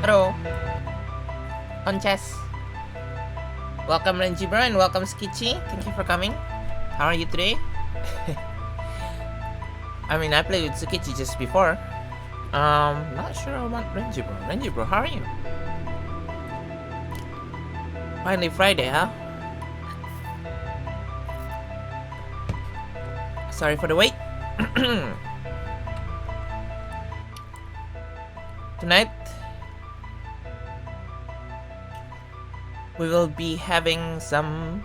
Hello. On chess. Welcome Renjiber and welcome Skichi. Thank you for coming. How are you today? I mean, I played with Skichi just before. Not sure about Renjiber. Renjiber, how are you? Finally Friday, huh? Sorry for the wait. Tonight, we will be having some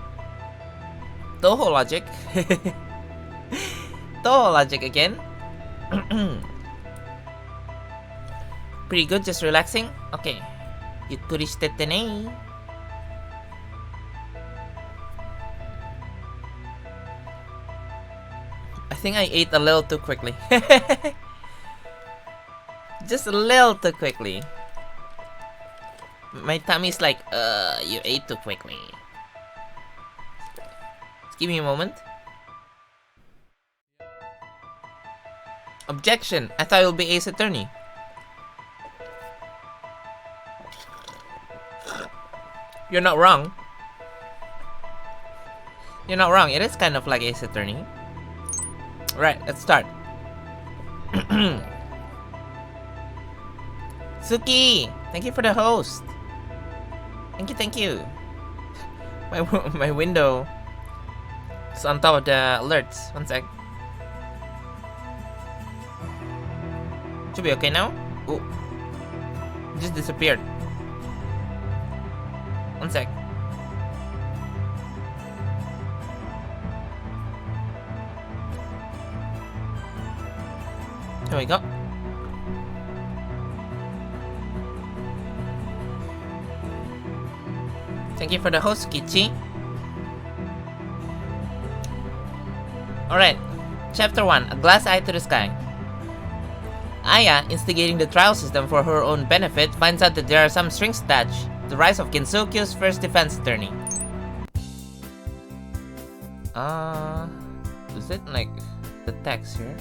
Toho logic. Toho logic again. Pretty good, just relaxing. Okay. Yuturishitete ne. I think I ate a little too quickly. Just a little too quickly. My tummy's like, you ate too quickly. Just give me a moment. Objection! I thought it would be Ace Attorney. You're not wrong. You're not wrong. It is kind of like Ace Attorney. Right, let's start. Suki! Thank you for the host. Thank you. My window is on top of the alerts. One sec. Should be okay now? Oh. It just disappeared. One sec. There we go. Thank you for the host, Kichi. Alright, Chapter 1, A Glass Eye to the Sky. Aya, instigating the trial system for her own benefit, finds out that there are some strings attached. The rise of Gensokyo's first defense attorney. Is it like the text here?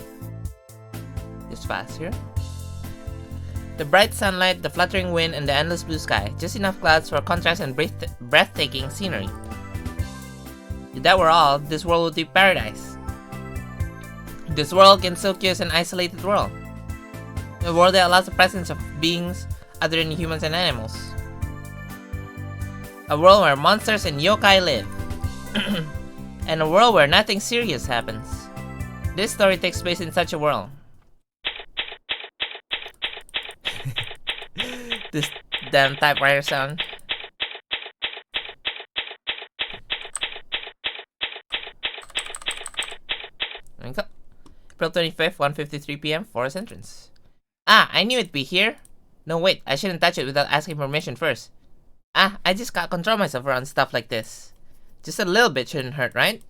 Just fast here. The bright sunlight, the fluttering wind, and the endless blue sky. Just enough clouds for contrast and breathtaking scenery. If that were all, this world would be paradise. This world, Gensokyo, is an isolated world. A world that allows the presence of beings other than humans and animals. A world where monsters and yokai live. And a world where nothing serious happens. This story takes place in such a world. This damn typewriter sound. There we go. April 25th, 1:53 PM, Forest entrance. Ah, I knew it'd be here. No, wait, I shouldn't touch it without asking permission first. Ah, I just can't control myself around stuff like this. Just a little bit shouldn't hurt, right?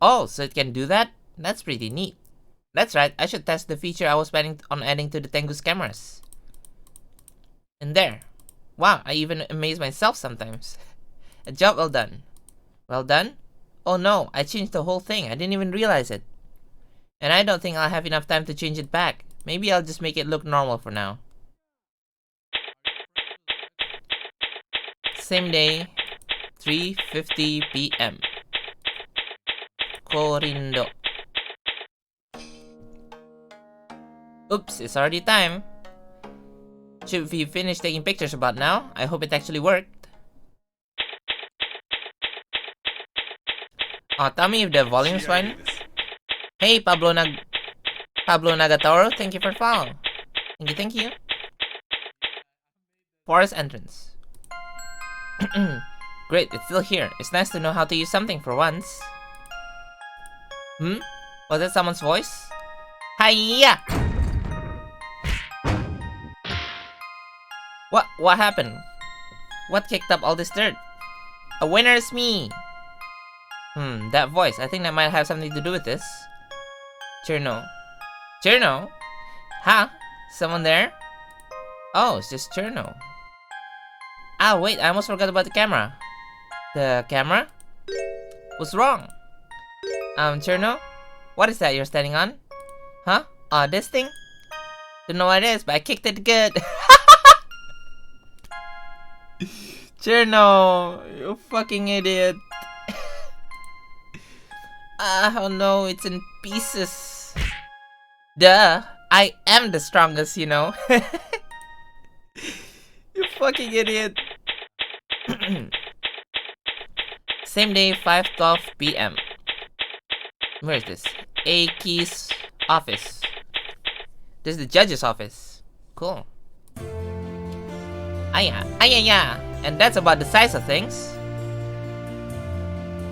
Oh, so it can do that? That's pretty neat. That's right, I should test the feature I was planning on adding to the Tengu's cameras. And there. Wow, I even amaze myself sometimes. A job well done. Well done? Oh no, I changed the whole thing. I didn't even realize it. And I don't think I'll have enough time to change it back. Maybe I'll just make it look normal for now. Same day, 3:50 PM. Korindo. Oops, it's already time. Should be finished taking pictures about now. I hope it actually worked. Oh, tell me if the volume's fine. Hey, Pablo Nagatoro, thank you for following. Thank you. Forest entrance. Great, it's still here. It's nice to know how to use something for once. Was that someone's voice? Hiya! What happened? What kicked up all this dirt? A winner is me! That voice. I think that might have something to do with this. Cherno. Cherno? Huh? Someone there? Oh, it's just Cherno. Ah, wait, I almost forgot about the camera. The camera? What's wrong? Cherno? What is that you're standing on? Huh? This thing? Don't know what it is, but I kicked it good. Cherno, you fucking idiot. Oh no, it's in pieces. Duh, I am the strongest, you know. You fucking idiot. Same day, 5:12 p.m. Where is this? A Key's office. This is the judge's office. Cool. Ayaya. And that's about the size of things.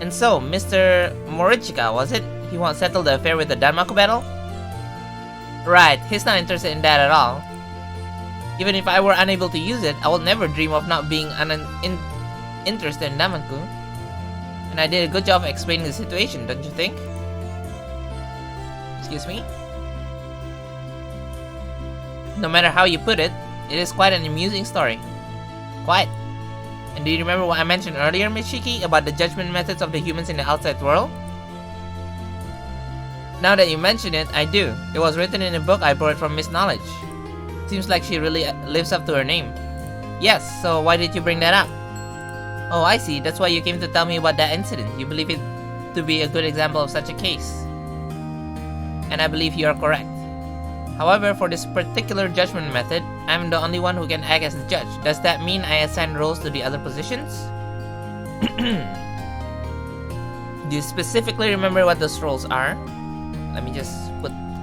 And so, Mr. Morichika, was it? He won't settle the affair with the Danmaku battle? Right, he's not interested in that at all. Even if I were unable to use it, I would never dream of not being interested in Danmaku. And I did a good job of explaining the situation, don't you think? Excuse me? No matter how you put it, it is quite an amusing story. Quite. And do you remember what I mentioned earlier, Miss Shiki, about the judgment methods of the humans in the outside world? Now that you mention it, I do. It was written in a book I borrowed from Miss Knowledge. Seems like she really lives up to her name. Yes, so why did you bring that up? Oh, I see. That's why you came to tell me about that incident. You believe it to be a good example of such a case. And I believe you are correct. However, for this particular judgment method, I'm the only one who can act as the judge. Does that mean I assign roles to the other positions? Do you specifically remember what those roles are? Let me just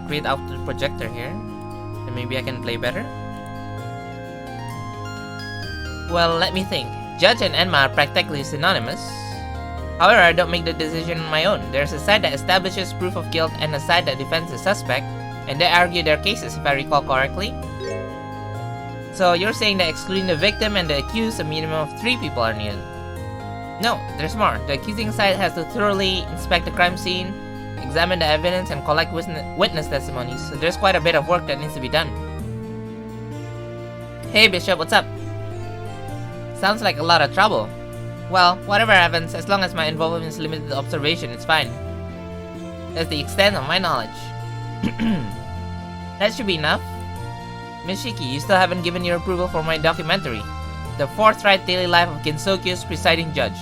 create out the projector here. And maybe I can play better. Well, let me think. Judge and Enma are practically synonymous. However, I don't make the decision on my own. There's a side that establishes proof of guilt and a side that defends the suspect, and they argue their cases, if I recall correctly. So you're saying that excluding the victim and the accused, a minimum of 3 people are needed. No, there's more. The accusing side has to thoroughly inspect the crime scene, examine the evidence, and collect witness testimonies, so there's quite a bit of work that needs to be done. Hey Bishop, what's up? Sounds like a lot of trouble. Well, whatever happens, as long as my involvement is limited to observation, it's fine. That's the extent of my knowledge. That should be enough. Miss Shiki, you still haven't given your approval for my documentary, The Forthright Daily Life of Gensokyo's Presiding Judge.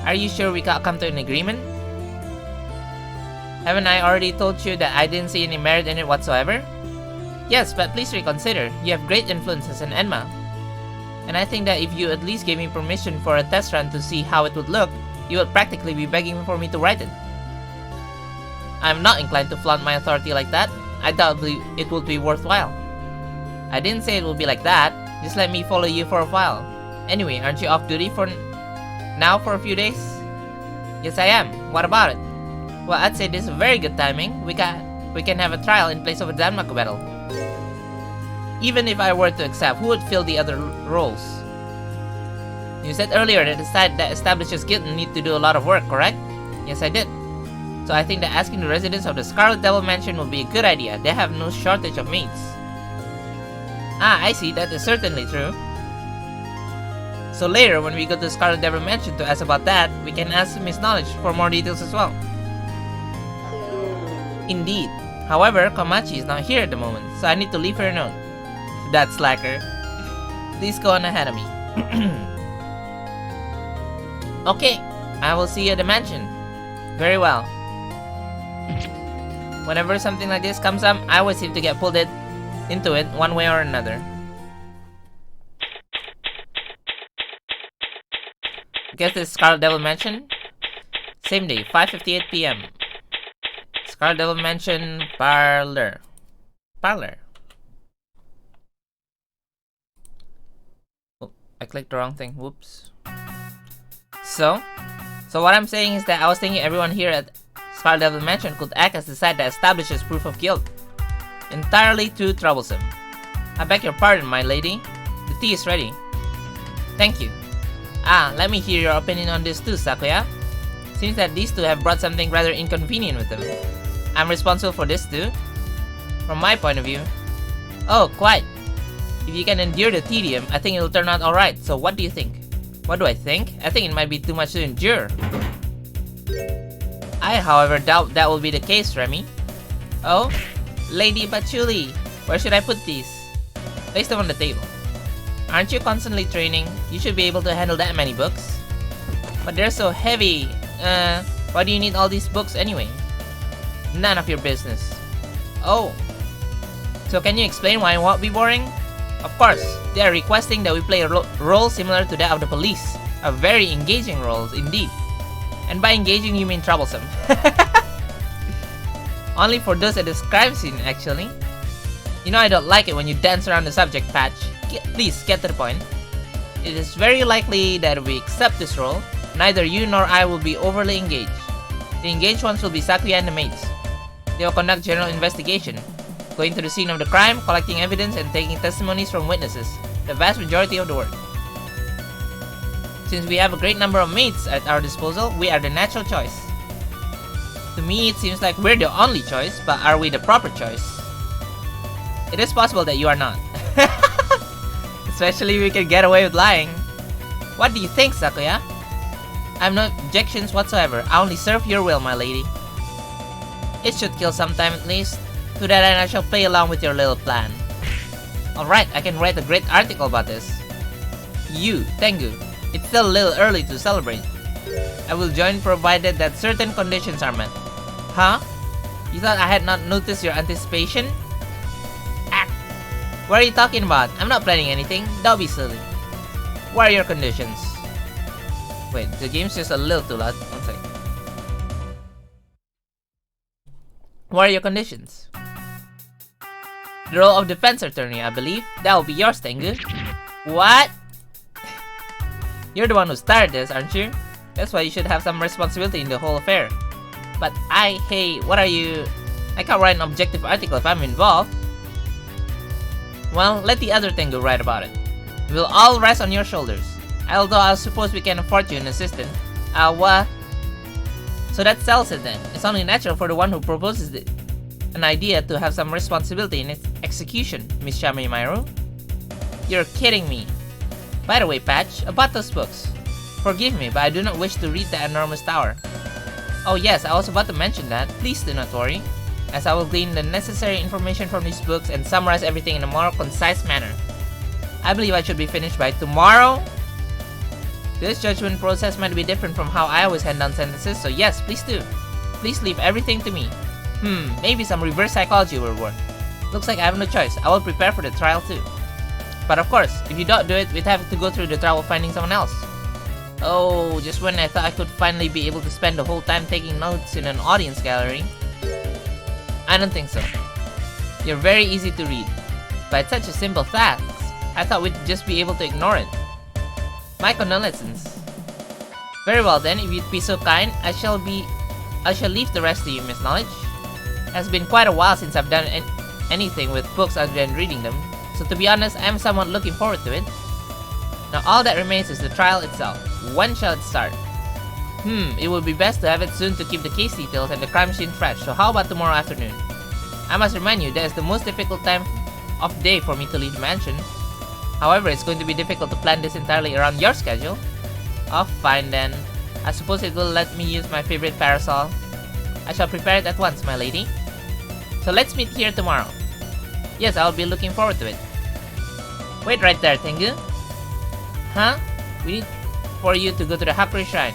Are you sure we can't come to an agreement? Haven't I already told you that I didn't see any merit in it whatsoever? Yes, but please reconsider. You have great influence as an Enma. And I think that if you at least gave me permission for a test run to see how it would look, you would practically be begging for me to write it. I'm not inclined to flaunt my authority like that. I doubt it would be worthwhile. I didn't say it would be like that. Just let me follow you for a while. Anyway, aren't you off duty for now for a few days? Yes, I am. What about it? Well, I'd say this is very good timing. We can have a trial in place of a Danmaku battle. Even if I were to accept, who would fill the other roles? You said earlier that the side that establishes guilt need to do a lot of work, correct? Yes, I did. So I think that asking the residents of the Scarlet Devil Mansion would be a good idea. They have no shortage of maids. Ah, I see. That is certainly true. So later, when we go to the Scarlet Devil Mansion to ask about that, we can ask Miss Knowledge for more details as well. Indeed. However, Komachi is not here at the moment, so I need to leave her a note. That slacker. Please go on ahead of me. Okay, I will see you at the mansion. Very well. Whenever something like this comes up, I always seem to get pulled into it one way or another. Guess this is Scarlet Devil Mansion? Same day, 5:58 p.m. Scarlet Devil Mansion Parlor. Oh, I clicked the wrong thing. Whoops. So what I'm saying is that I was thinking everyone here at Scarlet Devil Mansion could act as the side that establishes proof of guilt. Entirely too troublesome. I beg your pardon, my lady. The tea is ready. Thank you. Ah, let me hear your opinion on this too, Sakuya. Seems that these two have brought something rather inconvenient with them. I'm responsible for this too? From my point of view. Oh, quite. If you can endure the tedium, I think it'll turn out alright. So what do you think? What do I think? I think it might be too much to endure. I, however, doubt that will be the case, Remy. Oh? Lady Patchouli, where should I put these? Place them on the table. Aren't you constantly training? You should be able to handle that many books. But they're so heavy. Why do you need all these books anyway? None of your business. Oh. So can you explain why it won't be boring? Of course, they are requesting that we play a role similar to that of the police. A very engaging role, indeed. And by engaging, you mean troublesome. Only for those at the crime scene, actually. You know I don't like it when you dance around the subject, Patch. Please, get to the point. It is very likely that if we accept this role, neither you nor I will be overly engaged. The engaged ones will be Sakuya and the maids. They will conduct general investigation, going to the scene of the crime, collecting evidence, and taking testimonies from witnesses. The vast majority of the work. Since we have a great number of mates at our disposal, we are the natural choice. To me, it seems like we're the only choice, but are we the proper choice? It is possible that you are not. Especially if we can get away with lying. What do you think, Sakuya? I have no objections whatsoever. I only serve your will, my lady. It should kill some time at least. To that end, I shall play along with your little plan. Alright, I can write a great article about this. You, Tengu. It's still a little early to celebrate. I will join provided that certain conditions are met. Huh? You thought I had not noticed your anticipation? Act! What are you talking about? I'm not planning anything. Don't be silly. What are your conditions? Wait, the game's just a little too loud. One second. What are your conditions? The role of defense attorney, I believe. That will be yours, Tengu. What? You're the one who started this, aren't you? That's why you should have some responsibility in the whole affair. But hey, what are you... I can't write an objective article if I'm involved. Well, let the other Tengu write about it. We'll all rest on your shoulders. Although I suppose we can afford you an assistant. What? So that settles it then. It's only natural for the one who proposes an idea to have some responsibility in its execution, Miss Shamimairu. You're kidding me. By the way, Patch, about those books. Forgive me, but I do not wish to read the enormous tower. Oh yes, I was about to mention that. Please do not worry, as I will glean the necessary information from these books and summarize everything in a more concise manner. I believe I should be finished by tomorrow. This judgment process might be different from how I always hand down sentences, so yes, please do. Please leave everything to me. Maybe some reverse psychology will work. Looks like I have no choice. I will prepare for the trial too. But of course, if you don't do it, we'd have to go through the trial of finding someone else. Oh, just when I thought I could finally be able to spend the whole time taking notes in an audience gallery. I don't think so. You're very easy to read. But it's such a simple task. I thought we'd just be able to ignore it. My condolences. Very well then, if you'd be so kind, I shall leave the rest to you, Miss Knowledge. It has been quite a while since I've done anything with books other than reading them, so to be honest, I'm somewhat looking forward to it. Now all that remains is the trial itself. When shall it start? It would be best to have it soon to keep the case details and the crime scene fresh, so how about tomorrow afternoon? I must remind you that is the most difficult time of day for me to leave the mansion. However, it's going to be difficult to plan this entirely around your schedule. Oh, fine then. I suppose it will let me use my favorite parasol. I shall prepare it at once, my lady. So let's meet here tomorrow. Yes, I'll be looking forward to it. Wait right there, Tengu. Huh? We need for you to go to the Hakuri Shrine.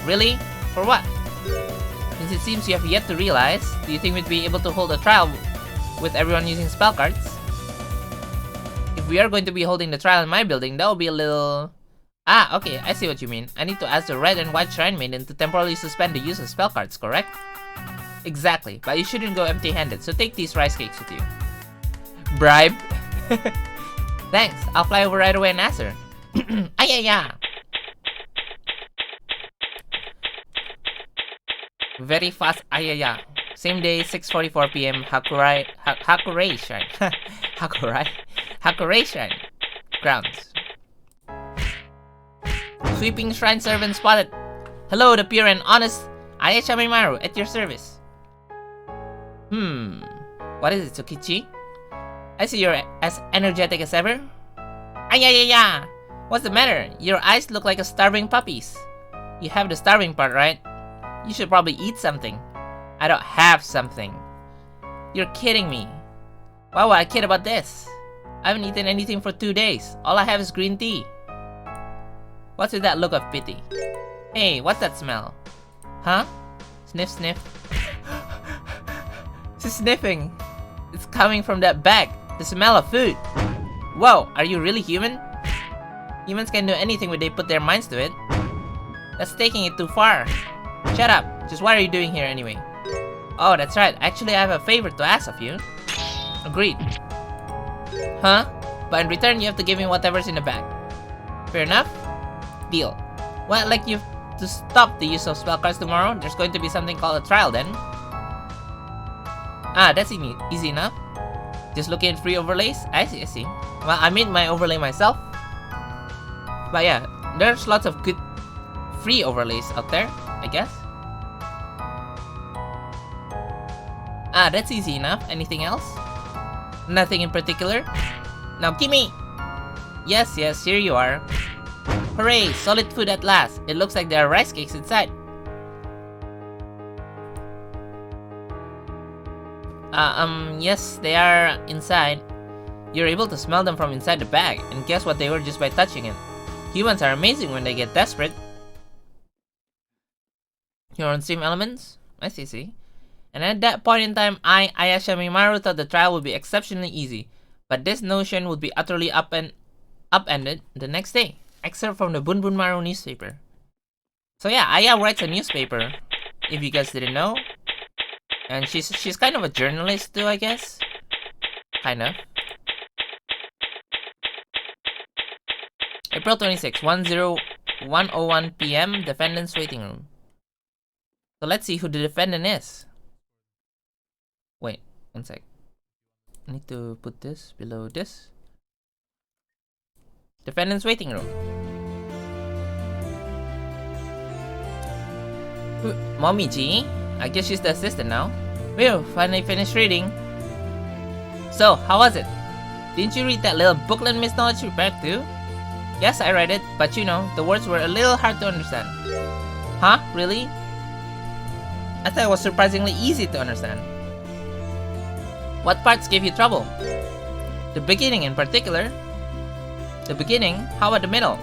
Really? For what? Since it seems you have yet to realize, do you think we'd be able to hold a trial with everyone using spell cards? If we are going to be holding the trial in my building, that will be a little... Ah, okay, I see what you mean. I need to ask the red and white shrine maiden to temporarily suspend the use of spell cards, correct? Exactly, but you shouldn't go empty-handed, so take these rice cakes with you. Bribe? Thanks, I'll fly over right away and ask her. Ayaya! Very fast Ayaya. Same day, 6:44 PM, Hakurai Shrine. Hakurai Shrine. Grounds. Sweeping shrine servant spotted. Hello, the pure and honest Ayaya Shamimaru at your service. What is it, Tsukichi? I see you're as energetic as ever. Ayaya! What's the matter? Your eyes look like a starving puppy's. You have the starving part, right? You should probably eat something. I don't have something. You're kidding me. Why would I kid about this? I haven't eaten anything for 2 days. All I have is green tea. What's with that look of pity? Hey, what's that smell? Huh? Sniff, sniff. She's sniffing. It's coming from that bag. The smell of food. Whoa, are you really human? Humans can do anything when they put their minds to it. That's taking it too far. Shut up. Just what are you doing here anyway? Oh, that's right. Actually, I have a favor to ask of you. Agreed. Huh? But in return, you have to give me whatever's in the bag. Fair enough? Deal. Well, I'd like you to stop the use of spell cards tomorrow. There's going to be something called a trial then. Ah, that's easy enough. Just looking at free overlays? I see, I see. Well, I made my overlay myself. But yeah, there's lots of good free overlays out there, I guess. Ah, that's easy enough. Anything else? Nothing in particular. Now gimme! Yes, yes, here you are. Hooray, solid food at last. It looks like there are rice cakes inside. Yes, they are inside. You're able to smell them from inside the bag, and guess what they were just by touching it. Humans are amazing when they get desperate. You're on stream elements? I see. And at that point in time, Ayaya thought the trial would be exceptionally easy, but this notion would be utterly upended the next day. Excerpt from the Bunbunmaru newspaper. So yeah, Aya writes a newspaper, if you guys didn't know. And she's kind of a journalist too, I guess. Kind of. April 26, 1:01 PM, defendant's waiting room. So let's see who the defendant is. Wait, one sec. I need to put this below this. Defendant's waiting room. Momiji? I guess she's the assistant now. Well, finally finished reading. So, how was it? Didn't you read that little booklet Miss Knowledge prepared too? Yes, I read it, but you know, the words were a little hard to understand. Huh? Really? I thought it was surprisingly easy to understand. What parts gave you trouble? The beginning in particular. The beginning? How about the middle?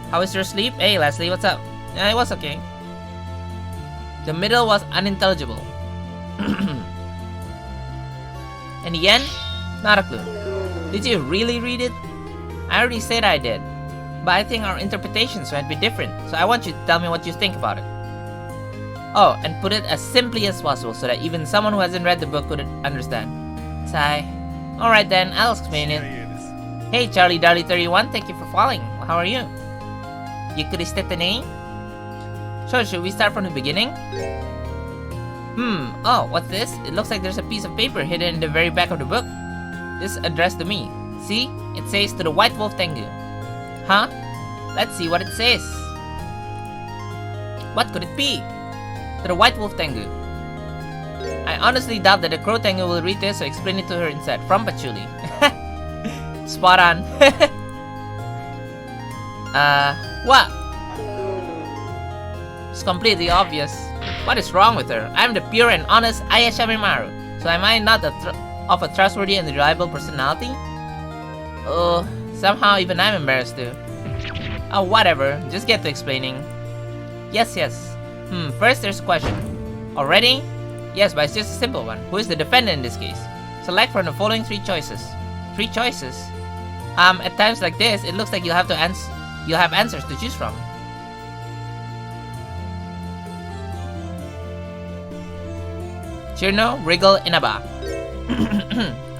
How is your sleep? Hey Leslie, what's up? Yeah, it was okay. The middle was unintelligible. And the end? Not a clue. Did you really read it? I already said I did. But I think our interpretations might be different, so I want you to tell me what you think about it. Oh, and put it as simply as possible so that even someone who hasn't read the book could understand. Sigh. Alright then, I'll explain it. Hey Charlie Darly 31, thank you for following. How are you? Yukuristete ne? So, should we start from the beginning? Oh, what's this? It looks like there's a piece of paper hidden in the very back of the book. This is addressed to me. See? It says to the White Wolf Tengu. Huh? Let's see what it says. What could it be? To the White Wolf Tengu. I honestly doubt that the Crow Tengu will read this, so explain it to her instead. From Patchouli. Spot on. What? It's completely obvious. What is wrong with her? I'm the pure and honest Ayaya, so am I not of a trustworthy and reliable personality? Oh, somehow even I'm embarrassed too. Oh, whatever. Just get to explaining. Yes. First there's a question. Already? Yes, but it's just a simple one. Who is the defendant in this case? Select from the following 3 choices. 3 choices? At times like this, it looks like you'll have answers to choose from. Chirno, Wriggle, Inaba.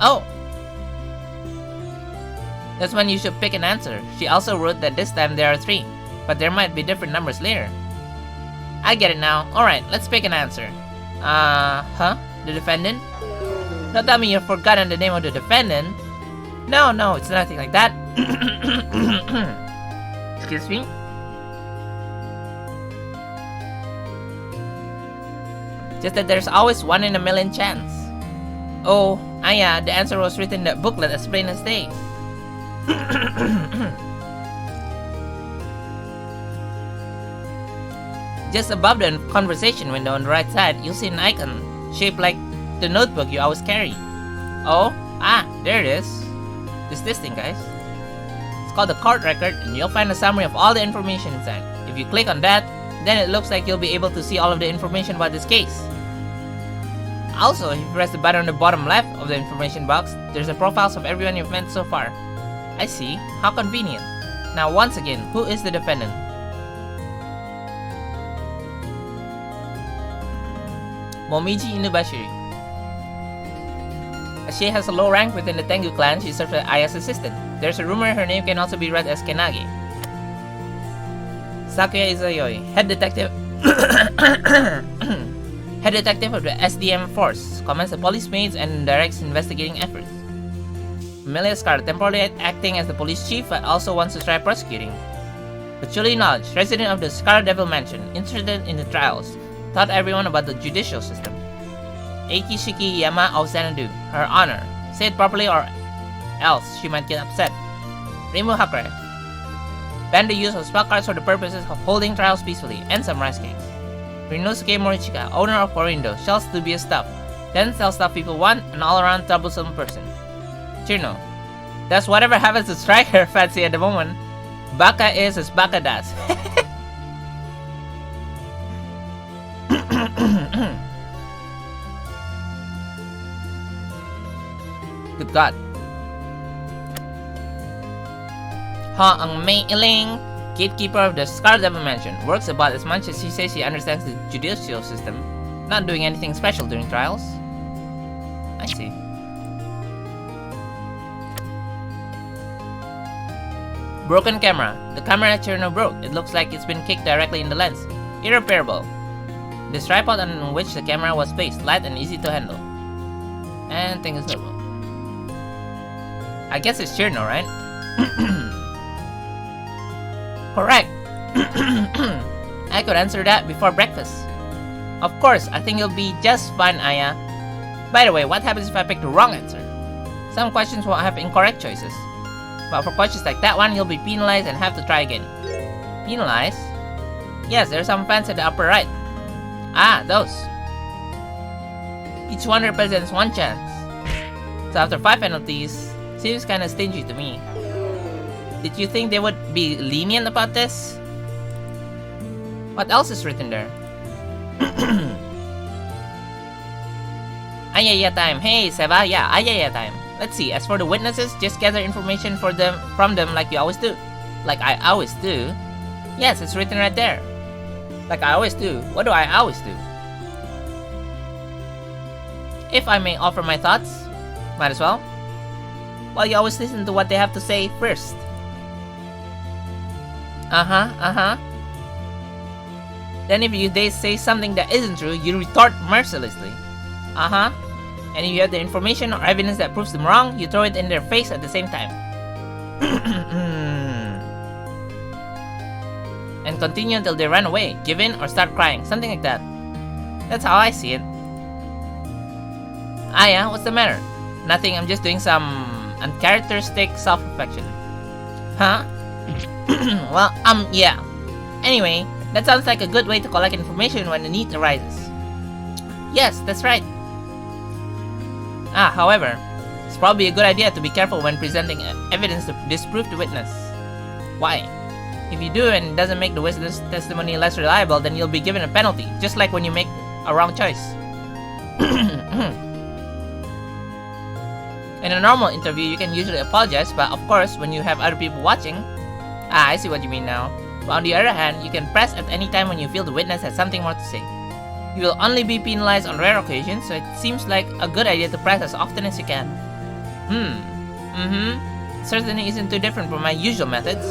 Oh! That's when you should pick an answer. She also wrote that this time there are 3, but there might be different numbers later. I get it now. Alright, let's pick an answer. The defendant? Don't tell me you've forgotten the name of the defendant. No, it's nothing like that. Excuse me? Just that there's always 1 in a million chance. Oh, yeah, the answer was written in that booklet as plain as day. Just above the conversation window on the right side, you'll see an icon shaped like the notebook you always carry. Oh, there it is. this thing, guys. It's called the court record, and you'll find a summary of all the information inside. If you click on that, then it looks like you'll be able to see all of the information about this case. Also, if you press the button on the bottom left of the information box, there's the profiles of everyone you've met so far. I see. How convenient. Now once again, who is the defendant? Momiji Inubashiri. As she has a low rank within the Tengu clan, she serves as Aya's assistant. There's a rumor her name can also be read as Kenage. Sakuya Izayoi, head detective head detective of the SDM force, commands the police maids and directs investigating efforts. Amelia Scar, temporarily acting as the police chief but also wants to try prosecuting. Patchouli Knowledge, resident of the Scar Devil Mansion, interested in the trials, taught everyone about the judicial system. Eikishiki Yama of Xanadu, her honor. Say it properly or else she might get upset. Reimu Hakure, ban the use of spell cards for the purposes of holding trials peacefully, and some rice cakes. Rinosuke Morichika, owner of Korindo, sells dubious stuff, then sells stuff people want, an all-around troublesome person. Chirno, does whatever happens to strike her fancy at the moment. Baka is as Baka does. Good God. Ha Ang Mei Iling, gatekeeper of the Scar Devil Mansion, works about as much as she says she understands the judicial system, not doing anything special during trials. I see. Broken camera. The camera at Cherno broke. It looks like it's been kicked directly in the lens. Irreparable. This tripod on which the camera was placed, light and easy to handle. And thing is normal. I guess it's Cherno, right? Correct. I could answer that before breakfast. Of course, I think you'll be just fine, Aya. By the way, what happens if I pick the wrong answer? Some questions will have incorrect choices. But for questions like that one, you'll be penalized and have to try again. Penalized? Yes, there are some fans at the upper right. Ah, those. Each one represents one chance. So after 5 penalties, seems kinda stingy to me. Did you think they would be lenient about this? What else is written there? Ayaya time. Hey, Seva, yeah, Ayaya time. Let's see, as for the witnesses, just gather information from them like you always do. Like I always do? Yes, it's written right there. Like I always do. What do I always do? If I may offer my thoughts, might as well. Well, you always listen to what they have to say first. Then if they say something that isn't true, you retort mercilessly. And if you have the information or evidence that proves them wrong, you throw it in their face at the same time. And continue until they run away, give in, or start crying, something like that. That's how I see it. Aya, what's the matter? Nothing, I'm just doing some uncharacteristic self-reflection. Huh? Well, yeah. Anyway, that sounds like a good way to collect information when the need arises. Yes, that's right. However, it's probably a good idea to be careful when presenting evidence to disprove the witness. Why? If you do and it doesn't make the witness testimony less reliable, then you'll be given a penalty, just like when you make a wrong choice. In a normal interview, you can usually apologize, but of course, when you have other people watching... I see what you mean now. But on the other hand, you can press at any time when you feel the witness has something more to say. You will only be penalized on rare occasions, so it seems like a good idea to press as often as you can. Certainly isn't too different from my usual methods.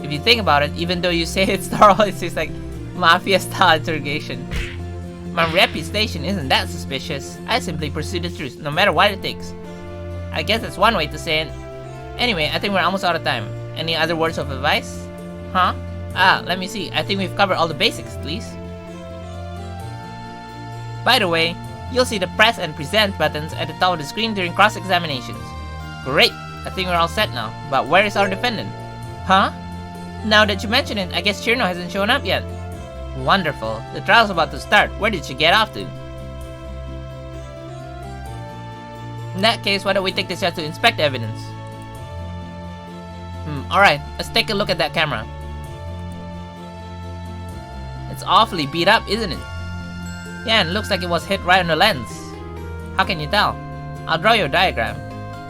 If you think about it, even though you say it's thorough, it's just like mafia-style interrogation. My reputation isn't that suspicious. I simply pursue the truth, no matter what it takes. I guess that's one way to say it. Anyway, I think we're almost out of time. Any other words of advice? Let me see. I think we've covered all the basics, at least. By the way, you'll see the press and present buttons at the top of the screen during cross-examinations. Great! I think we're all set now. But where is our defendant? Now that you mention it, I guess Chirno hasn't shown up yet. Wonderful. The trial's about to start. Where did she get off to? In that case, why don't we take this chance to inspect the evidence? Alright, let's take a look at that camera. It's awfully beat up, isn't it? Yeah, and it looks like it was hit right on the lens. How can you tell? I'll draw you a diagram.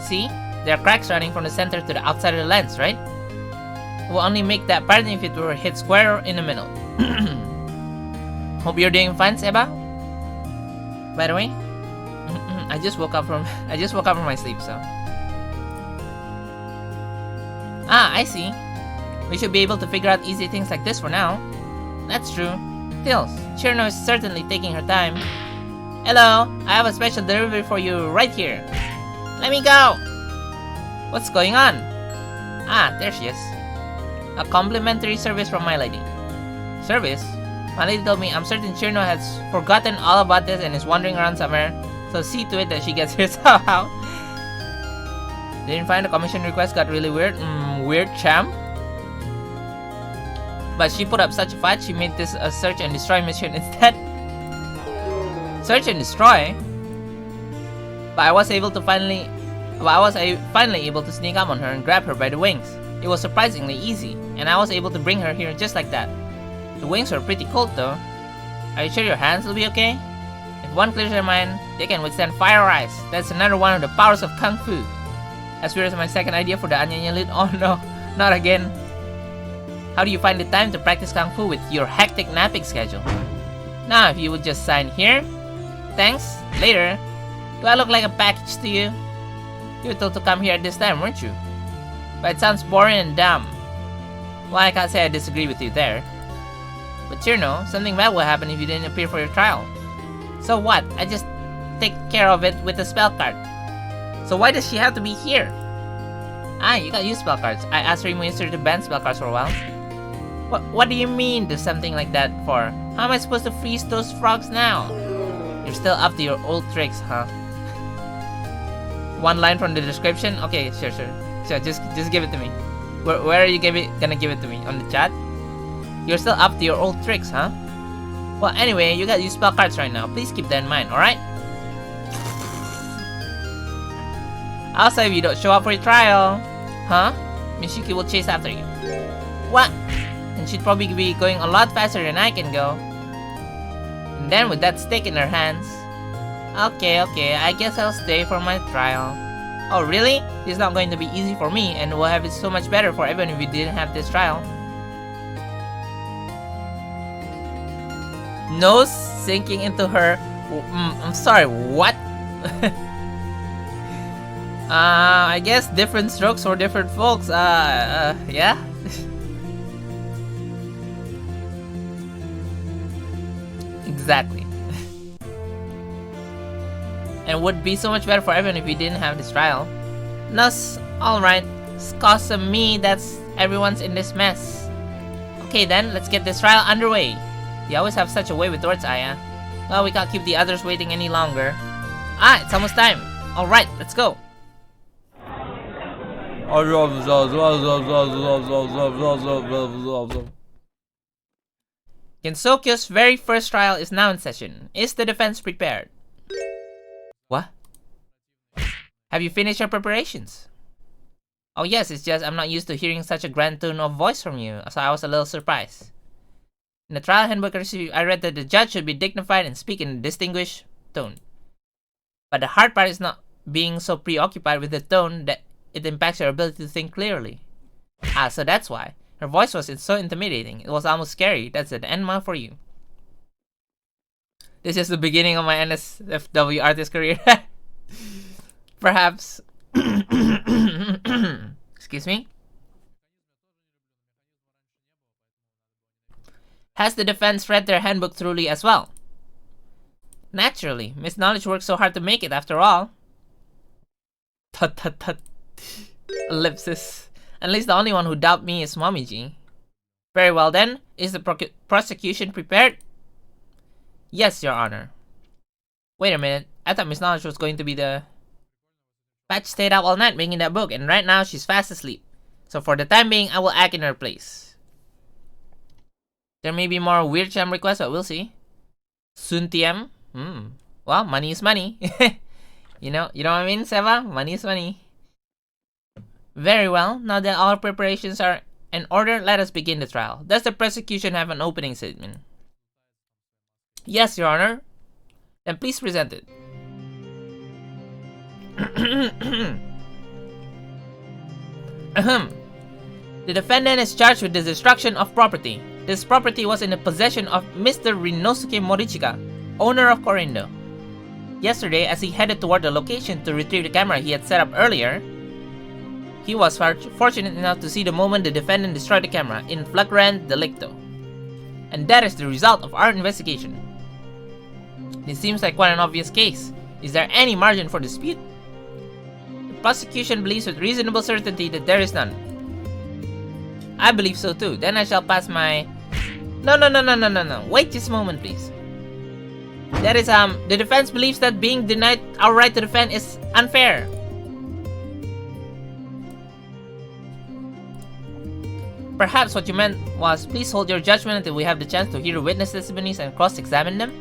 See? There are cracks running from the center to the outside of the lens, right? It will only make that pattern if it were hit square in the middle. Hope you're doing fine, Seba. By the way, I just woke up from my sleep, so. Ah, I see. We should be able to figure out easy things like this for now. That's true. Still, Chirno is certainly taking her time. Hello, I have a special delivery for you right here. Let me go! What's going on? Ah, there she is. A complimentary service from my lady. Service? My lady told me I'm certain Chirno has forgotten all about this and is wandering around somewhere, so see to it that she gets here somehow. Didn't find the commission request got really weird? Weird champ? But she put up such a fight, she made this a search and destroy mission instead. Search and destroy? But I was finally able to sneak up on her and grab her by the wings. It was surprisingly easy, and I was able to bring her here just like that. The wings were pretty cold though. Are you sure your hands will be okay? If one clears their mind, they can withstand fire or ice. That's another one of the powers of Kung Fu. As weird as my second idea for the Anyanya lid. Oh no, not again. How do you find the time to practice Kung Fu with your hectic napping schedule? Now, if you would just sign here. Thanks. Later. Do I look like a package to you? You were told to come here at this time, weren't you? But it sounds boring and dumb. Well, I can't say I disagree with you there. But Chirno, something bad will happen if you didn't appear for your trial. So what? I just take care of it with a spell card. So why does she have to be here? Ah, you can use spell cards. I asked Remo to ban spell cards for a while. What do you mean do something like that for? How am I supposed to freeze those frogs now? You're still up to your old tricks, huh? One line from the description? Okay, sure. Sure, just give it to me. Where are you gonna give it to me? On the chat? You're still up to your old tricks, huh? Well, anyway, you gotta use spell cards right now. Please keep that in mind, alright? Also, if you don't show up for your trial, huh? Mishiki will chase after you. What? And she'd probably be going a lot faster than I can go. And then with that stick in her hands. Okay, I guess I'll stay for my trial. Oh really? It's not going to be easy for me, and we'll have it so much better for everyone if we didn't have this trial. Nose sinking into her. I'm sorry, what? I guess different strokes for different folks. Yeah. Exactly. And would be so much better for everyone if we didn't have this trial. Nos, alright. Cause of me, that's everyone's in this mess. Okay then, let's get this trial underway. You always have such a way with words, Aya. Well, we can't keep the others waiting any longer. Ah, it's almost time. Alright, let's go. Gensokyo's very first trial is now in session. Is the defense prepared? What? Have you finished your preparations? Oh yes, it's just I'm not used to hearing such a grand tone of voice from you, so I was a little surprised. In the trial handbook I read that the judge should be dignified and speak in a distinguished tone. But the hard part is not being so preoccupied with the tone that it impacts your ability to think clearly. Ah, so that's why. Her voice was so intimidating, it was almost scary. That's an Enma for you. This is the beginning of my NSFW artist career. Perhaps. Excuse me? Has the defense read their handbook thoroughly as well? Naturally, Miss Knowledge worked so hard to make it after all. Tut tut tut. Ellipsis. At least the only one who doubt me is Momiji. Very well then, is the prosecution prepared? Yes, Your Honor. Wait a minute, I thought Miss Knowledge was going to be the... Patch stayed up all night making that book, and right now she's fast asleep. So for the time being, I will act in her place. There may be more weird jam requests, but we'll see. Sun TM? Well, money is money. You know what I mean, Seva? Money is money. Very well. Now that all preparations are in order, let us begin the trial. Does the prosecution have an opening statement? Yes, Your Honor. Then please present it. Ahem. The defendant is charged with the destruction of property. This property was in the possession of Mr. Rinosuke Morichika, owner of Korindo. Yesterday, as he headed toward the location to retrieve the camera he had set up earlier, he was fortunate enough to see the moment the defendant destroyed the camera in flagrant delicto. And that is the result of our investigation. This seems like quite an obvious case. Is there any margin for dispute? The prosecution believes with reasonable certainty that there is none. I believe so too. Then I shall pass my... No. Wait just a moment, please. That is, the defense believes that being denied our right to defend is unfair. Perhaps what you meant was, please hold your judgment until we have the chance to hear witness testimonies and cross-examine them?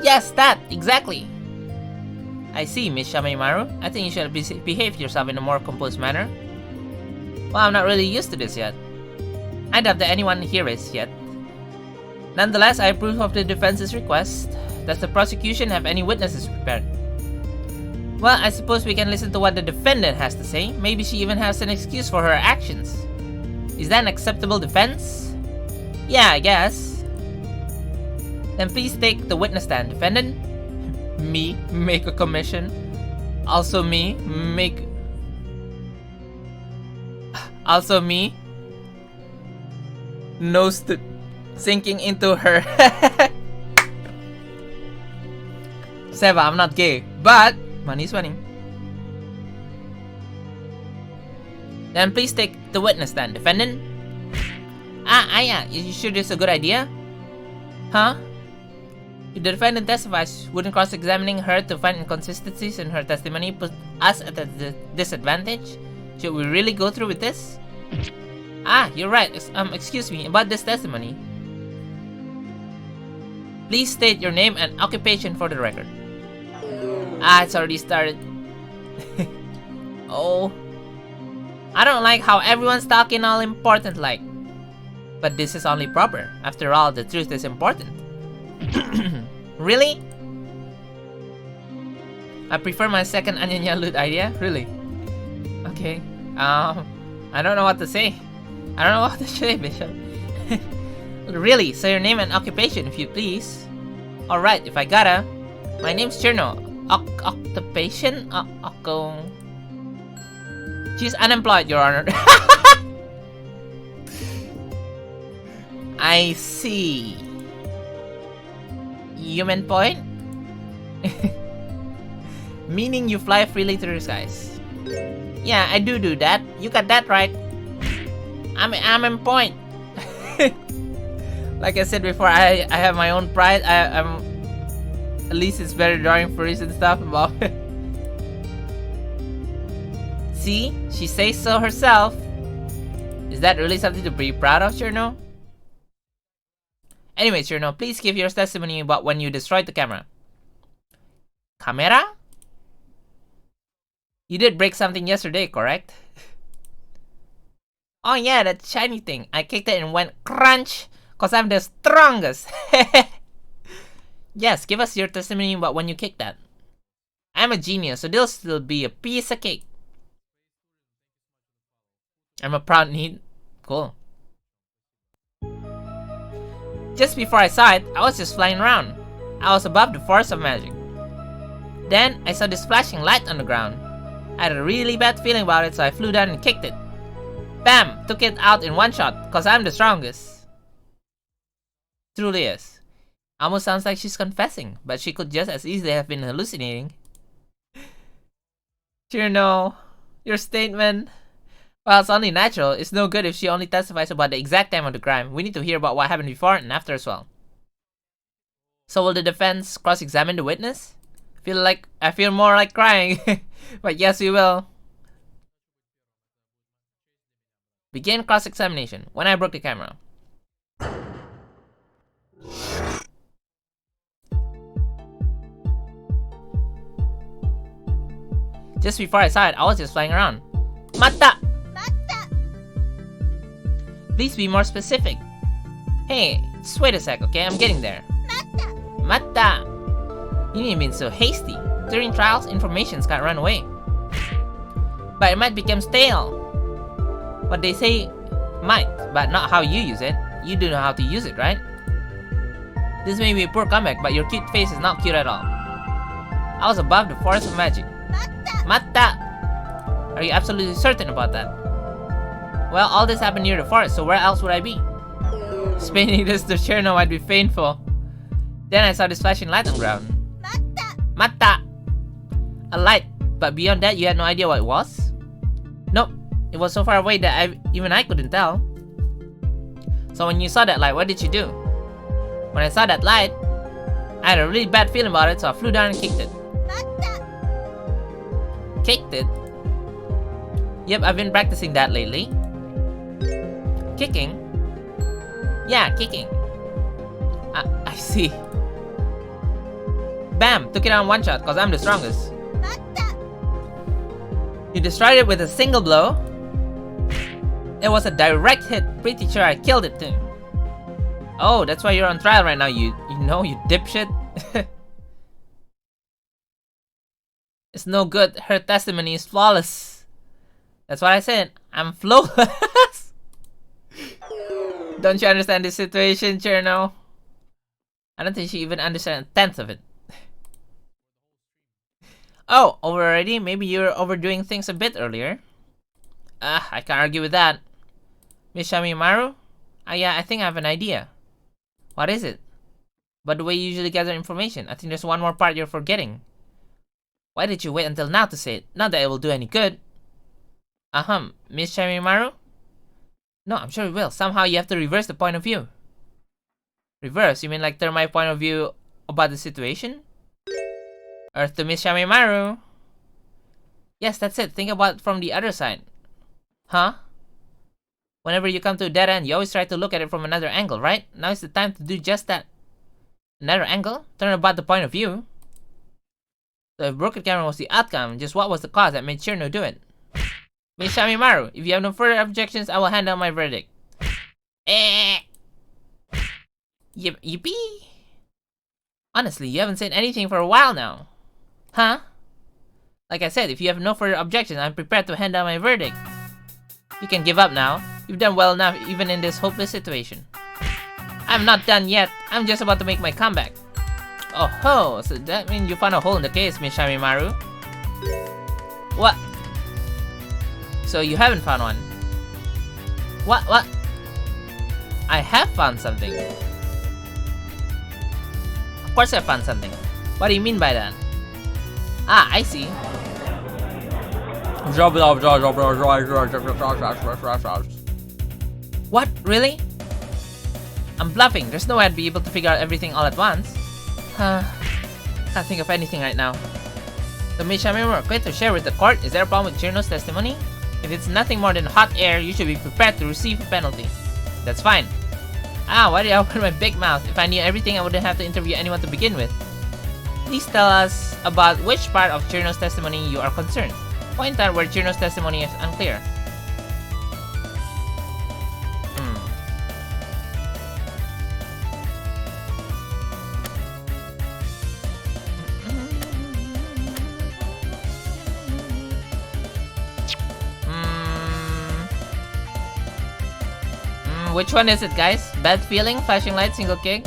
Yes, that, exactly. I see, Miss Shameimaru. I think you should behave yourself in a more composed manner. Well, I'm not really used to this yet. I doubt that anyone here is yet. Nonetheless, I approve of the defense's request. Does the prosecution have any witnesses prepared? Well, I suppose we can listen to what the defendant has to say. Maybe she even has an excuse for her actions. Is that an acceptable defense? Yeah, I guess. Then please take the witness stand, defendant. Me, make a commission. Also me, make... Also me. Nose sinking into her. Seba, I'm not gay, but money's winning. Then please take the witness stand, defendant. Ayaya, you sure this is a good idea? Huh? If the defendant testifies, wouldn't cross-examining her to find inconsistencies in her testimony put us at a disadvantage? Should we really go through with this? You're right. Excuse me, about this testimony. Please state your name and occupation for the record. It's already started. Oh. I don't like how everyone's talking all important like. But this is only proper. After all, the truth is important. Really? I prefer my second Anyanya loot idea. Really? Okay. I don't know what to say. I don't know what to say, Bishop. Really? So your name and occupation, if you please. Alright, if I gotta. My name's Cherno. Occupation? She's unemployed, Your Honor. I see. Human point? Meaning you fly freely through the skies. Yeah, I do that. You got that right. I'm in point. Like I said before, I have my own pride. I'm at least it's better drawing furries and stuff about it. See, she says so herself. Is that really something to be proud of, Cherno? Anyway, Cherno, please give your testimony about when you destroyed the camera. Camera? You did break something yesterday, correct? Oh yeah, that shiny thing. I kicked it and went crunch, cause I'm the strongest. Yes, give us your testimony about when you kicked that. I'm a genius, so there'll still be a piece of cake. I'm a proud need. Cool. Just before I saw it, I was just flying around. I was above the force of magic. Then, I saw this flashing light on the ground. I had a really bad feeling about it, so I flew down and kicked it. Bam! Took it out in one shot, cause I'm the strongest. Truly is. Almost sounds like she's confessing, but she could just as easily have been hallucinating. Cherno, your statement... Well, it's only natural. It's no good if she only testifies about the exact time of the crime. We need to hear about what happened before and after as well. So will the defense cross-examine the witness? I feel more like crying. But yes, we will. Begin cross-examination. When I broke the camera. Just before I saw it, I was just flying around. Mata! Please be more specific. Hey, just wait a sec, okay? I'm getting there. Mata! You need to be so hasty. During trials, informations can't run away. But it might become stale. What they say might, but not how you use it. You do know how to use it, right? This may be a poor comeback, but your cute face is not cute at all. I was above the forest of magic. Mata! Are you absolutely certain about that? Well, all this happened near the forest, so where else would I be? Explaining this to Cherno might be painful. Then I saw this flashing light on the ground. Mata! A light, but beyond that you had no idea what it was? Nope, it was so far away that even I couldn't tell. So when you saw that light, what did you do? When I saw that light, I had a really bad feeling about it, so I flew down and kicked it. Kicked it? Yep, I've been practicing that lately. Kicking? Yeah, kicking. I see. Bam! Took it on one shot, cause I'm the strongest. You destroyed it with a single blow? It was a direct hit. Pretty sure I killed it too. Oh, that's why you're on trial right now, you know, you dipshit. It's no good. Her testimony is flawless. That's what I said. I'm flawless. Don't you understand this situation, Cherno? I don't think she even understands a tenth of it. Oh, over already? Maybe you were overdoing things a bit earlier. I can't argue with that. Miss Shamimaru? Yeah, I think I have an idea. What is it? But the way you usually gather information, I think there's one more part you're forgetting. Why did you wait until now to say it? Not that it will do any good. Miss Shamimaru? No, I'm sure it will. Somehow you have to reverse the point of view. Reverse? You mean like turn my point of view about the situation? Earth to Miss Shamimaru. Yes, that's it. Think about it from the other side. Huh? Whenever you come to a dead end, you always try to look at it from another angle, right? Now is the time to do just that. Another angle? Turn about the point of view. So if broken camera was the outcome, just what was the cause that made Cherno do it? Miss Shamimaru, if you have no further objections, I will hand down my verdict. Yippee! Honestly, you haven't said anything for a while now. Huh? Like I said, if you have no further objections, I'm prepared to hand down my verdict. You can give up now. You've done well enough even in this hopeless situation. I'm not done yet. I'm just about to make my comeback. Oh ho, so that means you found a hole in the case, Miss Shamimaru. What? So you haven't found one? What? I have found something. Of course I found something. What do you mean by that? Ah, I see. What? Really? I'm bluffing. There's no way I'd be able to figure out everything all at once. Can't think of anything right now. So Miss Shamimaru, going to share with the court? Is there a problem with Cherno's testimony? If it's nothing more than hot air, you should be prepared to receive a penalty. That's fine. Why did I open my big mouth? If I knew everything, I wouldn't have to interview anyone to begin with. Please tell us about which part of Cherno's testimony you are concerned. Point out where Cherno's testimony is unclear. Which one is it, guys? Bad feeling, flashing light, single kick?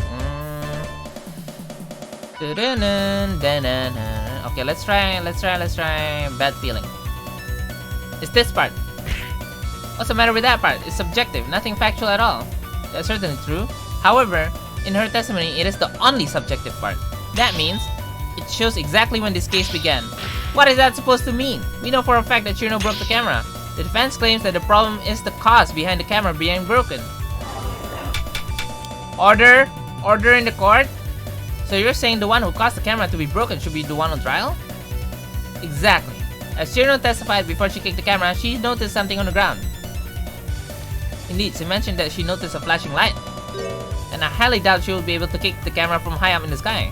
Okay, let's try bad feeling. It's this part. What's the matter with that part? It's subjective, nothing factual at all. That's certainly true. However, in her testimony, it is the only subjective part. That means, it shows exactly when this case began. What is that supposed to mean? We know for a fact that Cherno broke the camera. The defense claims that the problem is the cause behind the camera being broken. Order in the court? So you're saying the one who caused the camera to be broken should be the one on trial? Exactly. As Cherno testified before she kicked the camera, she noticed something on the ground. Indeed, she mentioned that she noticed a flashing light. And I highly doubt she will be able to kick the camera from high up in the sky.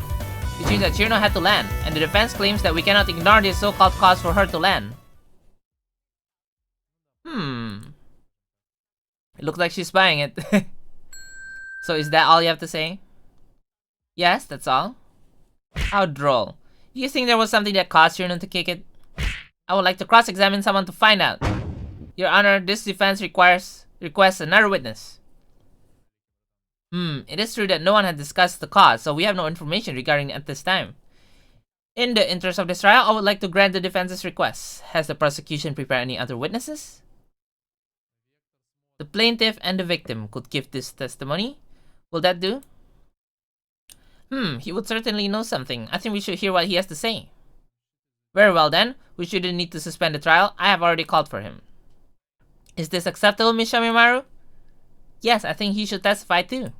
Which means that Cherno had to land, and the defense claims that we cannot ignore this so-called cause for her to land. It looks like she's buying it. So is that all you have to say? Yes, that's all. How droll. Do you think there was something that caused you not to kick it? I would like to cross-examine someone to find out. Your Honor, this defense requests another witness. It is true that no one had discussed the cause, so we have no information regarding it at this time. In the interest of this trial, I would like to grant the defense's request. Has the prosecution prepared any other witnesses? The plaintiff and the victim could give this testimony. Will that do? He would certainly know something. I think we should hear what he has to say. Very well then, we shouldn't need to suspend the trial. I have already called for him. Is this acceptable, Miss Shamimaru? Yes, I think he should testify too.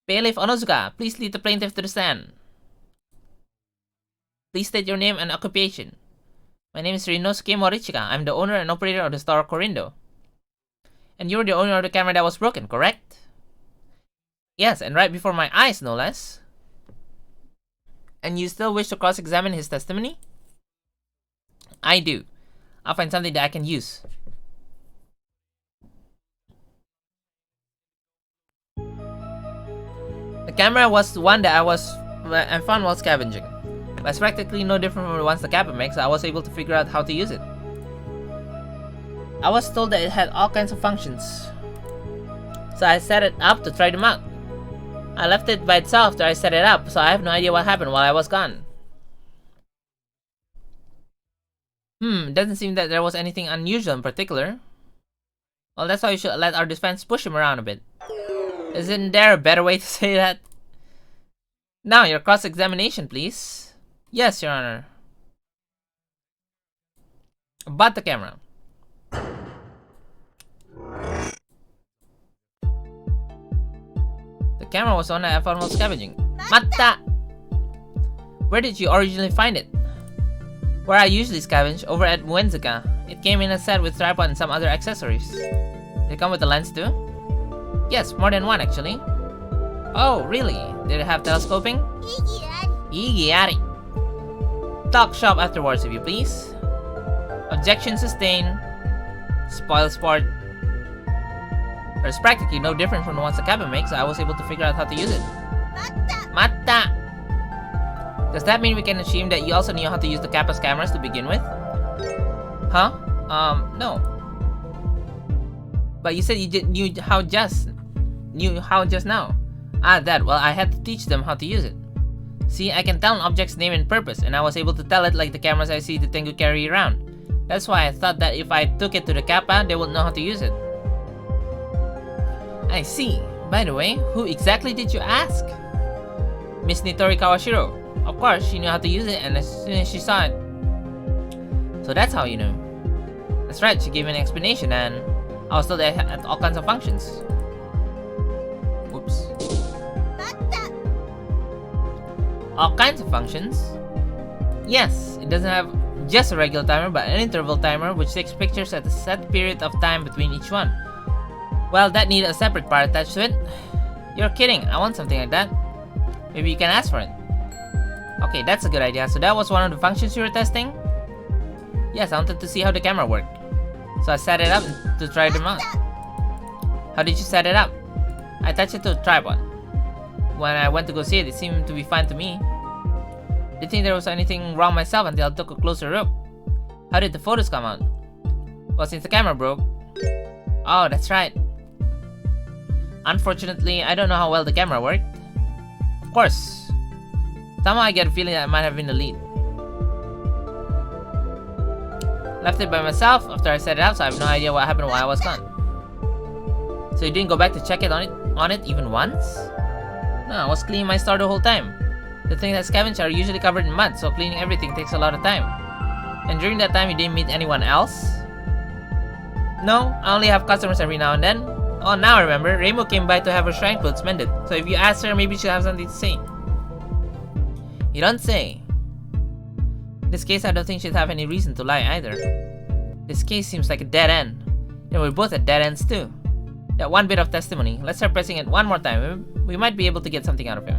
Bailiff Onozuka, please lead the plaintiff to the stand. Please state your name and occupation. My name is Rinosuke Morichika. I'm the owner and operator of the store Corindo. And you're the owner of the camera that was broken, correct? Yes, and right before my eyes, no less. And you still wish to cross-examine his testimony? I do. I'll find something that I can use. The camera was the one that I found while scavenging. But it's practically no different from the ones the Kappa makes, so I was able to figure out how to use it. I was told that it had all kinds of functions, so I set it up to try them out. I left it by itself after I set it up, so I have no idea what happened while I was gone. It doesn't seem that there was anything unusual in particular. Well, that's why you should let our defense push him around a bit. Isn't there a better way to say that? Now, your cross-examination, please. Yes, Your Honor. About the camera. The camera was on I found while scavenging. Mata! Where did you originally find it? Where I usually scavenge, over at Muenzuka. It came in a set with tripod and some other accessories. Did it come with a lens too? Yes, more than one actually. Oh, really? Did it have telescoping? Igiari. Talk shop afterwards if you please. Objection sustained. Spoil sport. It's practically no different from the ones the cabin makes, so I was able to figure out how to use it. Mata! Does that mean we can assume that you also knew how to use the Kappa's cameras to begin with? Huh? No. But you said you knew how just now. Ah, that. Well, I had to teach them how to use it. See, I can tell an object's name and purpose, and I was able to tell it like the cameras I see the Tengu carry around. That's why I thought that if I took it to the Kappa, they would know how to use it. I see. By the way, who exactly did you ask? Miss Nitori Kawashiro. Of course, she knew how to use it, and as soon as she saw it. So that's how you knew. That's right, she gave me an explanation, and I was told that it had all kinds of functions. Whoops. All kinds of functions? Yes, it doesn't have just a regular timer, but an interval timer which takes pictures at a set period of time between each one. Well, that needed a separate part attached to it. You're kidding, I want something like that. Maybe you can ask for it. Okay, that's a good idea. So that was one of the functions you were testing? Yes, I wanted to see how the camera worked. So I set it up to try them out. How did you set it up? I attached it to a tripod. When I went to go see it, it seemed to be fine to me. Didn't think there was anything wrong myself until I took a closer look. How did the photos come out? Well, since the camera broke. Oh, that's right. Unfortunately, I don't know how well the camera worked. Of course. Somehow I get a feeling that I might have been the lead. Left it by myself after I set it up, so I have no idea what happened while I was gone. So you didn't go back to check it on it even once? No, I was cleaning my store the whole time. The things that scavenge are usually covered in mud, so cleaning everything takes a lot of time. And during that time, you didn't meet anyone else? No, I only have customers every now and then. Oh, now I remember. Reimu came by to have her shrine clothes mended. So if you ask her, maybe she'll have something to say. You don't say. In this case, I don't think she'd have any reason to lie either. This case seems like a dead end. And we're both at dead ends too. That one bit of testimony. Let's start pressing it one more time. We might be able to get something out of him.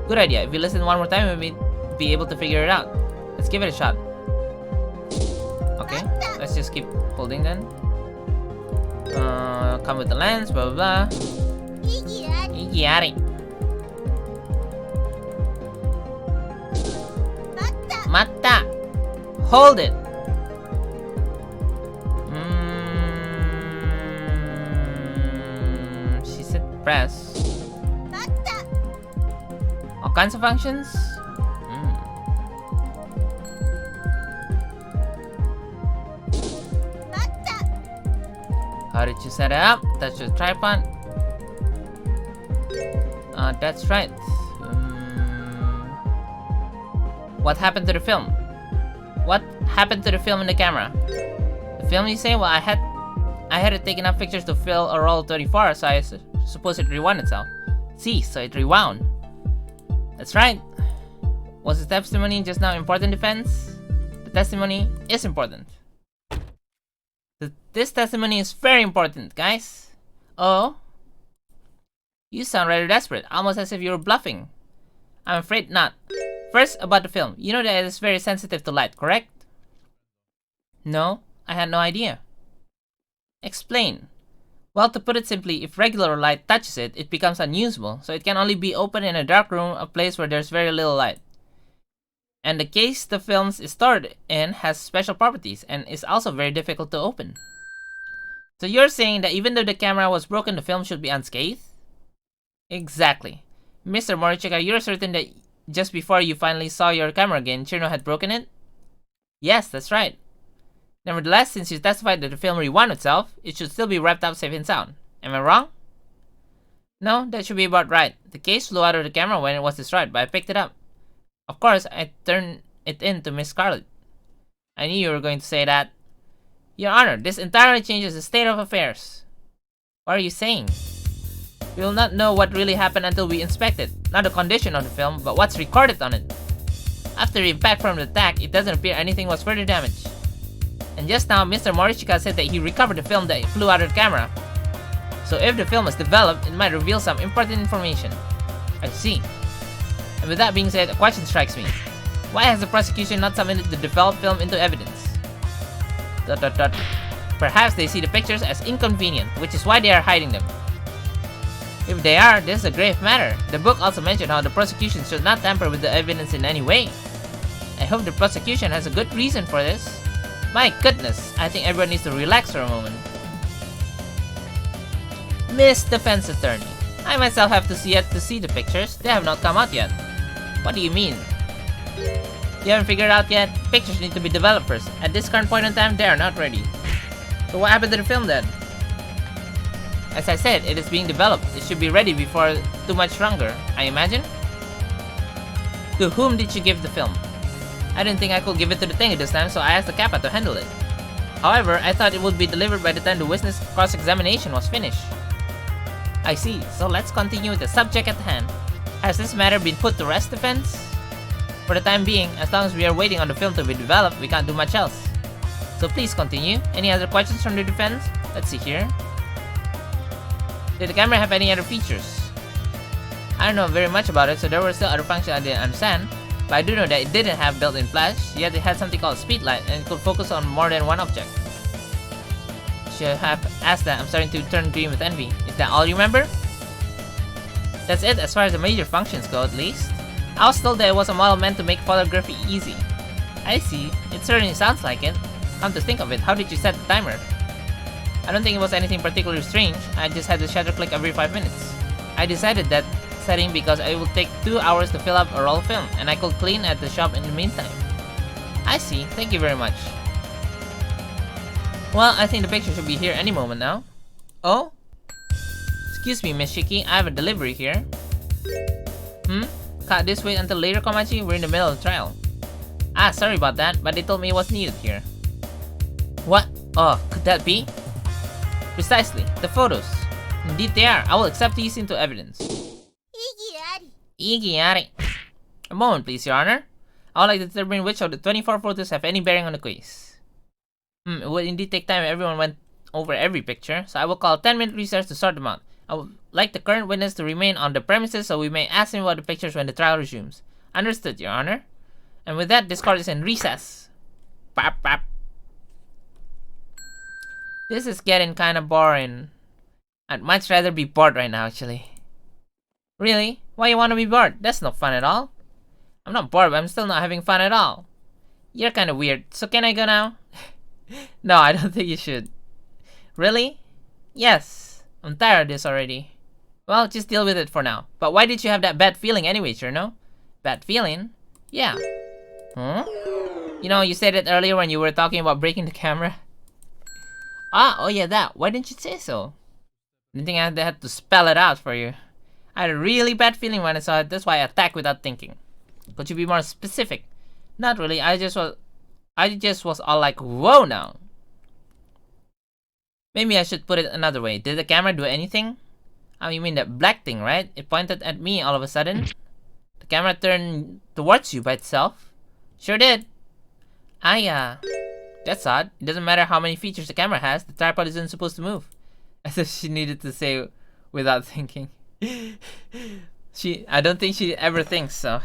Good idea. If we listen one more time, we may be able to figure it out. Let's give it a shot. Okay, let's just keep holding then. Come with the lens, blah blah blah. Igiyari. Matta. Hold it. She said press. All kinds of functions. How did you set it up? Touch the tripod. That's right. What happened to the film? What happened to the film in the camera? The film, you say? Well, I had it taken up pictures to fill a roll of 24, so I suppose it rewound itself. See, so it rewound. That's right. Was the testimony just now important defense? The testimony is important. This testimony is very important, guys. Oh? You sound rather desperate, almost as if you were bluffing. I'm afraid not. First, about the film. You know that it is very sensitive to light, correct? No, I had no idea. Explain. Well, to put it simply, if regular light touches it, it becomes unusable, so it can only be opened in a dark room, a place where there's very little light. And the case the film is stored in has special properties, and is also very difficult to open. So you're saying that even though the camera was broken, the film should be unscathed? Exactly. Mr. Morichika, you're certain that just before you finally saw your camera again, Chirno had broken it? Yes, that's right. Nevertheless, since you testified that the film rewound itself, it should still be wrapped up safe and sound. Am I wrong? No, that should be about right. The case flew out of the camera when it was destroyed, but I picked it up. Of course, I turned it in to Miss Scarlet. I knew you were going to say that. Your Honor, this entirely changes the state of affairs. What are you saying? We will not know what really happened until we inspect it. Not the condition of the film, but what's recorded on it. After the impact from the attack, it doesn't appear anything was further damaged. And just now, Mr. Morichika said that he recovered the film that flew out of the camera. So if the film is developed, it might reveal some important information. I see. And with that being said, a question strikes me. Why has the prosecution not submitted the developed film into evidence? ... Perhaps they see the pictures as inconvenient, which is why they are hiding them. If they are, this is a grave matter. The book also mentioned how the prosecution should not tamper with the evidence in any way. I hope the prosecution has a good reason for this. My goodness, I think everyone needs to relax for a moment. Miss Defense Attorney, I myself have yet to see the pictures. They have not come out yet. What do you mean? You haven't figured out yet? Pictures need to be developed first. At this current point in time, they are not ready. So what happened to the film then? As I said, it is being developed. It should be ready before too much longer, I imagine? To whom did you give the film? I didn't think I could give it to the Tengu this time, so I asked the Kappa to handle it. However, I thought it would be delivered by the time the witness cross-examination was finished. I see, so let's continue with the subject at hand. Has this matter been put to rest, defense? For the time being, as long as we are waiting on the film to be developed, we can't do much else. So please continue. Any other questions from the defense? Let's see here. Did the camera have any other features? I don't know very much about it, so there were still other functions I didn't understand. But I do know that it didn't have built-in flash, yet it had something called speed light, and it could focus on more than one object. Should have asked that. I'm starting to turn green with envy. Is that all you remember? That's it as far as the major functions go, at least. I was told that it was a model meant to make photography easy. I see. It certainly sounds like it. Come to think of it, how did you set the timer? I don't think it was anything particularly strange. I just had the shutter click every 5 minutes. I decided that setting because it would take 2 hours to fill up a roll of film, and I could clean at the shop in the meantime. I see. Thank you very much. Well, I think the picture should be here any moment now. Oh? Excuse me, Miss Shiki. I have a delivery here. Can't this wait until later, Komachi? We're in the middle of the trial. Ah, sorry about that, but they told me it was needed here. What? Oh, could that be? Precisely. The photos. Indeed they are. I will accept these into evidence. Igiari. A moment, please, Your Honor. I would like to determine which of the 24 photos have any bearing on the case. It would indeed take time if everyone went over every picture, so I will call a 10-minute recess to sort them out. I would like the current witness to remain on the premises so we may ask him about the pictures when the trial resumes. Understood, Your Honor. And with that, this court is in recess. Pap, pap. This is getting kinda boring. I'd much rather be bored right now, actually. Really? Why you wanna be bored? That's not fun at all. I'm not bored, but I'm still not having fun at all. You're kinda weird, so can I go now? No, I don't think you should. Really? Yes. I'm tired of this already. Well, just deal with it for now. But why did you have that bad feeling anyway, Cherno? Bad feeling? Yeah. Huh? You know, you said it earlier when you were talking about breaking the camera. Ah, oh yeah, that. Why didn't you say so? I didn't think I had to spell it out for you. I had a really bad feeling when I saw it. That's why I attacked without thinking. Could you be more specific? Not really. I just was all like, whoa now. Maybe I should put it another way. Did the camera do anything? Oh, you mean that black thing, right? It pointed at me all of a sudden. The camera turned towards you by itself. Sure did. Ayaya. That's odd. It doesn't matter how many features the camera has. The tripod isn't supposed to move. As if she needed to say without thinking. I don't think she ever thinks so.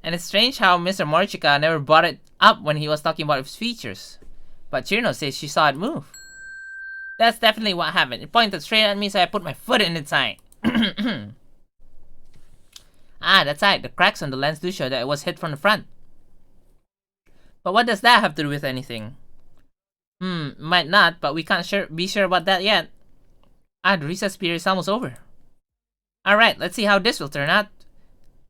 And it's strange how Mr. Morchika never brought it up when he was talking about its features. But Chirno says she saw it move. That's definitely what happened. It pointed straight at me, so I put my foot in its eye. Ah, that's right. The cracks on the lens do show that it was hit from the front. But what does that have to do with anything? Might not, but we can't be sure about that yet. Ah, the recess period is almost over. Alright, let's see how this will turn out.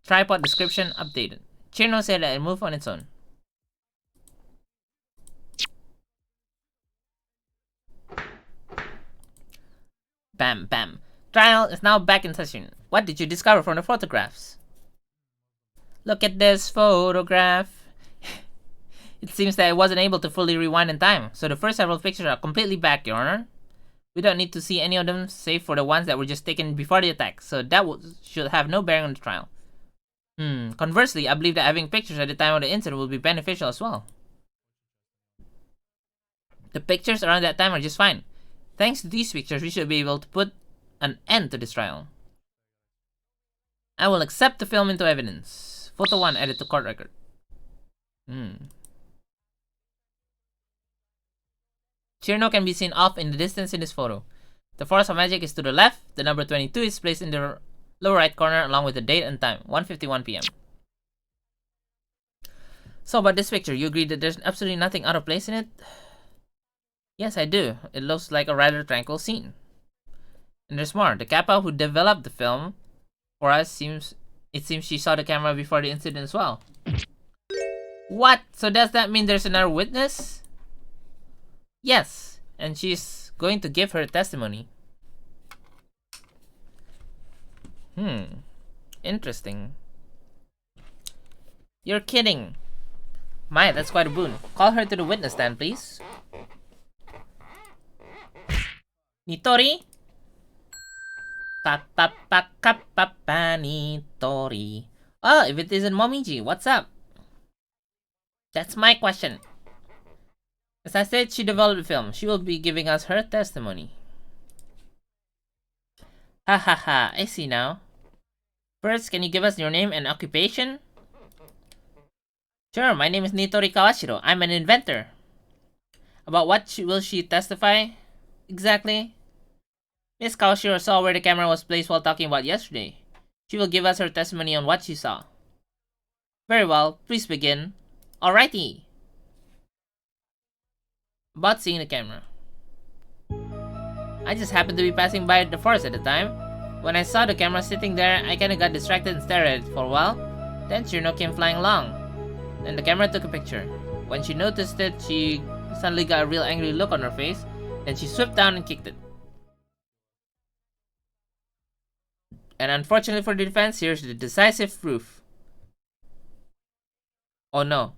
Tripod description updated. Chirno said that it moved on its own. Bam, bam. Trial is now back in session. What did you discover from the photographs? Look at this photograph. It seems that I wasn't able to fully rewind in time, so the first several pictures are completely back, Your Honor. We don't need to see any of them, save for the ones that were just taken before the attack, so that should have no bearing on the trial. Conversely, I believe that having pictures at the time of the incident will be beneficial as well. The pictures around that time are just fine. Thanks to these pictures, we should be able to put an end to this trial. I will accept the film into evidence. Photo 1 added to court record. Chirno can be seen off in the distance in this photo. The force of magic is to the left. The number 22 is placed in the lower right corner along with the date and time, 1:51 p.m. So about this picture, you agree that there's absolutely nothing out of place in it? Yes, I do. It looks like a rather tranquil scene. And there's more. The kappa who developed the film for us it seems she saw the camera before the incident as well. What? So does that mean there's another witness? Yes, and she's going to give her testimony. Interesting. You're kidding. My, that's quite a boon. Call her to the witness stand, please. Nitori? Nitori. Oh, if it isn't Momiji, what's up? That's my question. As I said, she developed the film. She will be giving us her testimony. Ha ha ha, I see now. First, can you give us your name and occupation? Sure, my name is Nitori Kawashiro. I'm an inventor. About what will she testify? Exactly? Miss Kawashiro saw where the camera was placed while talking about yesterday. She will give us her testimony on what she saw. Very well, please begin. Alrighty. About seeing the camera. I just happened to be passing by the forest at the time. When I saw the camera sitting there, I kinda got distracted and stared at it for a while. Then Chirno came flying along. Then the camera took a picture. When she noticed it, she suddenly got a real angry look on her face. Then she swooped down and kicked it. And unfortunately for the defense, here's the decisive proof. Oh no.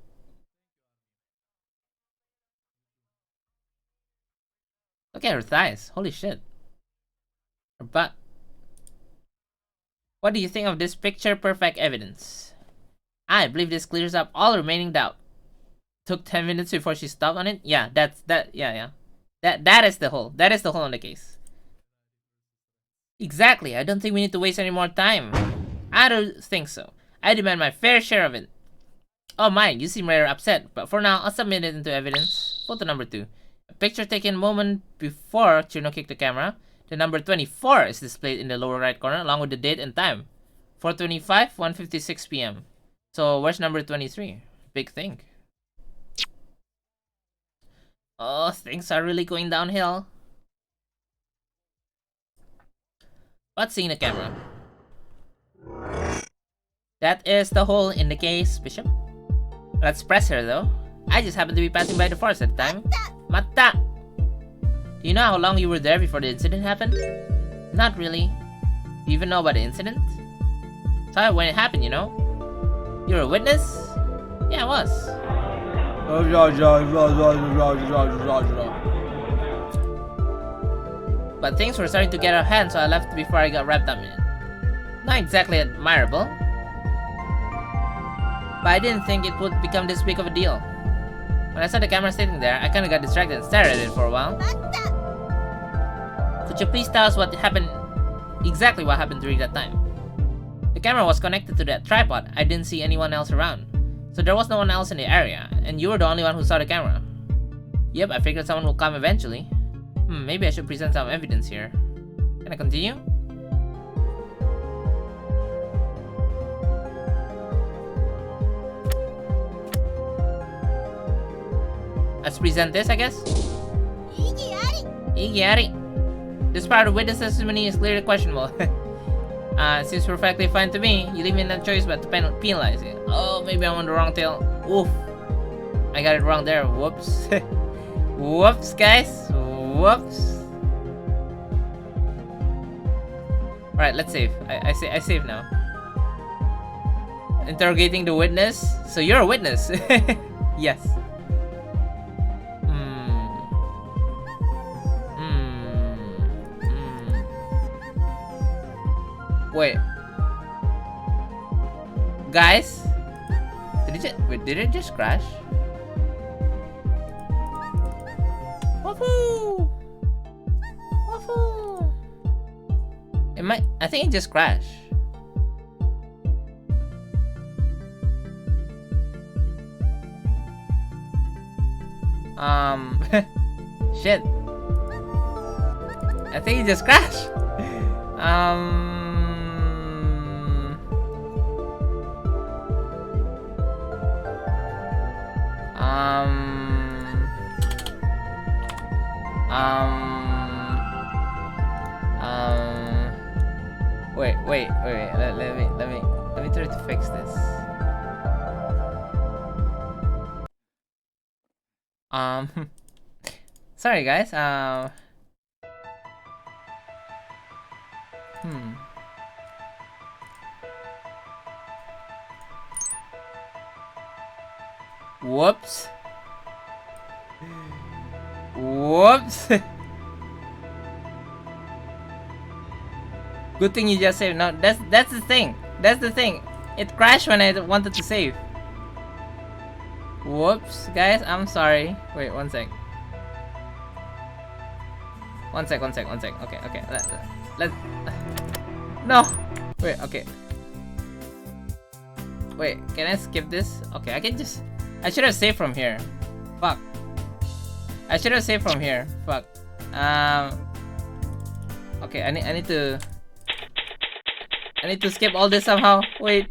Look at her thighs. Holy shit. Her butt. What do you think of this picture-perfect evidence? I believe this clears up all remaining doubt. Took 10 minutes before she stopped on it? Yeah, yeah. That is the hole. That is the hole in the case. Exactly. I don't think we need to waste any more time. I don't think so. I demand my fair share of it. Oh my, you seem rather upset, but for now, I'll submit it into evidence. Photo number 2. A picture taken a moment before Chino kicked the camera. The number 24 is displayed in the lower right corner along with the date and time. 4:25, 1:56 p.m. So where's number 23? Big thing. Oh, things are really going downhill. What's seeing the camera? That is the hole in the case, Bishop. Let's press her though. I just happened to be passing by the forest at the time. Mata! Do you know how long you were there before the incident happened? Not really. Do you even know about the incident? Saw it when it happened, you know? You were a witness? Yeah, I was. But things were starting to get out of hand, so I left before I got wrapped up in it. Not exactly admirable. But I didn't think it would become this big of a deal. When I saw the camera sitting there, I kinda got distracted and stared at it for a while. Could you please tell us what happened, exactly what happened during that time? The camera was connected to that tripod. I didn't see anyone else around. So there was no one else in the area, and you were the only one who saw the camera. Yep, I figured someone will come eventually. Maybe I should present some evidence here. Can I continue? Let's present this, I guess. Iggy. This part of witness testimony is clearly questionable. Seems perfectly fine to me. You leave me no choice but to penalize it. Oh, maybe I'm on the wrong tail. Oof. I got it wrong there. Whoops. Whoops, guys. Whoops. Alright, let's save. I save now. Interrogating the witness. So you're a witness. Yes. Wait. Guys? Did it just crash? Woohoo! Woohoo! I think it just crashed. Shit. I think it just crashed. Wait. Let me try to fix this. Sorry guys. Whoops. Whoops. Good thing you just saved. No, that's the thing. That's the thing. It crashed when I wanted to save. Whoops, guys. I'm sorry. Wait, one sec. One sec. Okay. Let's. No. Wait. Okay. Wait. Can I skip this? Okay. I can just. I should have saved from here. Fuck. I should have saved from here. Fuck. Okay. I need to. I need to skip all this somehow. Wait.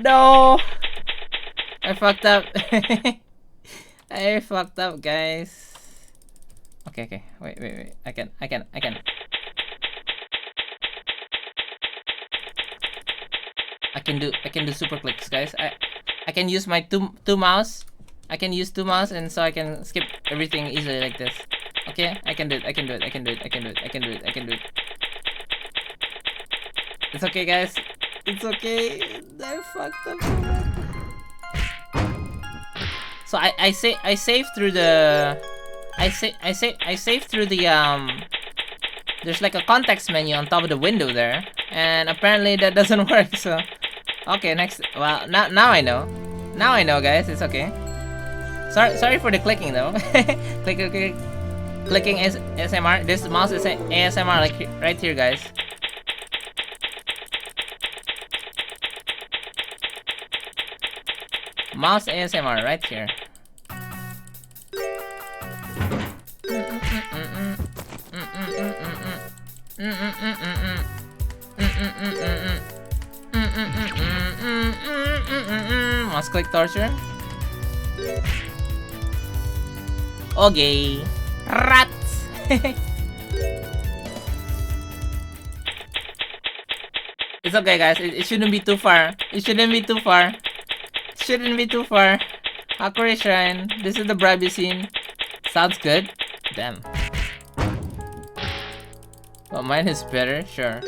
No. I fucked up. I fucked up, guys. Okay. Wait. I can. I can do super clicks, guys. I can use my two mouse. I can use two mouse, and so I can skip everything easily like this. Okay, I can do it. It's okay, guys. It's okay. I fucked up. So I saved through the. I saved through the There's like a context menu on top of the window there, and apparently that doesn't work. So, okay, next. Well, now I know. Now I know, guys. It's okay. Sorry for the clicking though. Clicking ASMR. This mouse is ASMR, like right here, guys. Mouse ASMR right here. Mouse click torture. Okay. Rats. It's okay, guys. It shouldn't be too far. It shouldn't be too far. It shouldn't be too far. Hakuri Shrine. This is the bribe scene. Sounds good. Damn. Well, mine is better. Sure.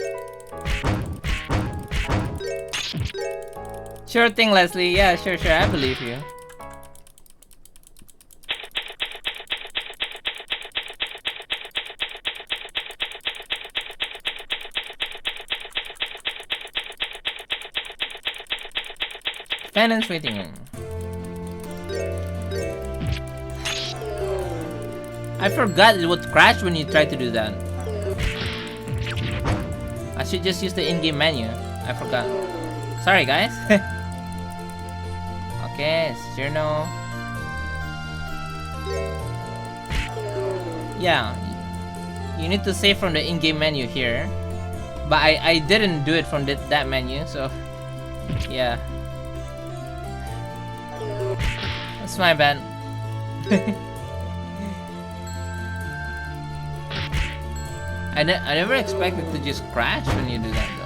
Sure thing, Leslie. Yeah, sure. I believe you. Finance waiting room. I forgot it would crash when you try to do that. I should just use the in-game menu. I forgot. Sorry, guys. Okay, it's journal. Yeah, you need to save from the in-game menu here. But I didn't do it from that menu, so yeah. That's my bad. I never expected to just crash when you do that though.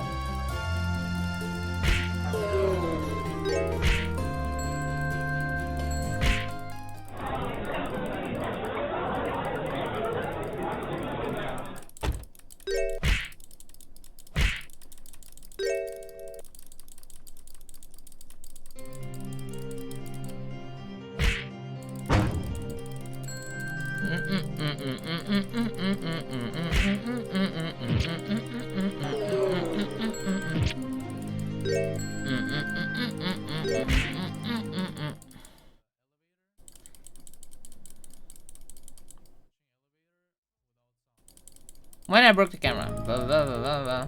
When I broke the camera. Blah, blah, blah, blah, blah.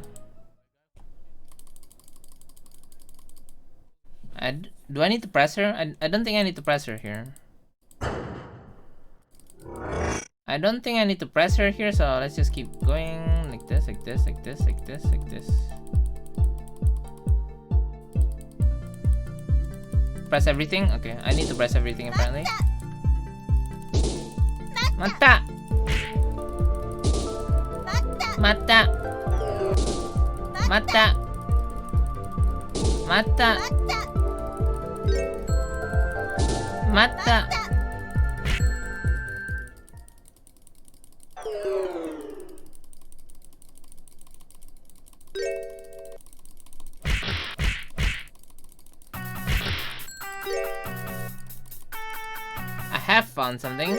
Do I need to press her? I don't think I need to press her here. I don't think I need to press her here, so let's just keep going like this, like this, like this, like this, like this. Press everything? Okay, I need to press everything apparently. Mata! Mata! Mata! Mata! Mata! I have found something.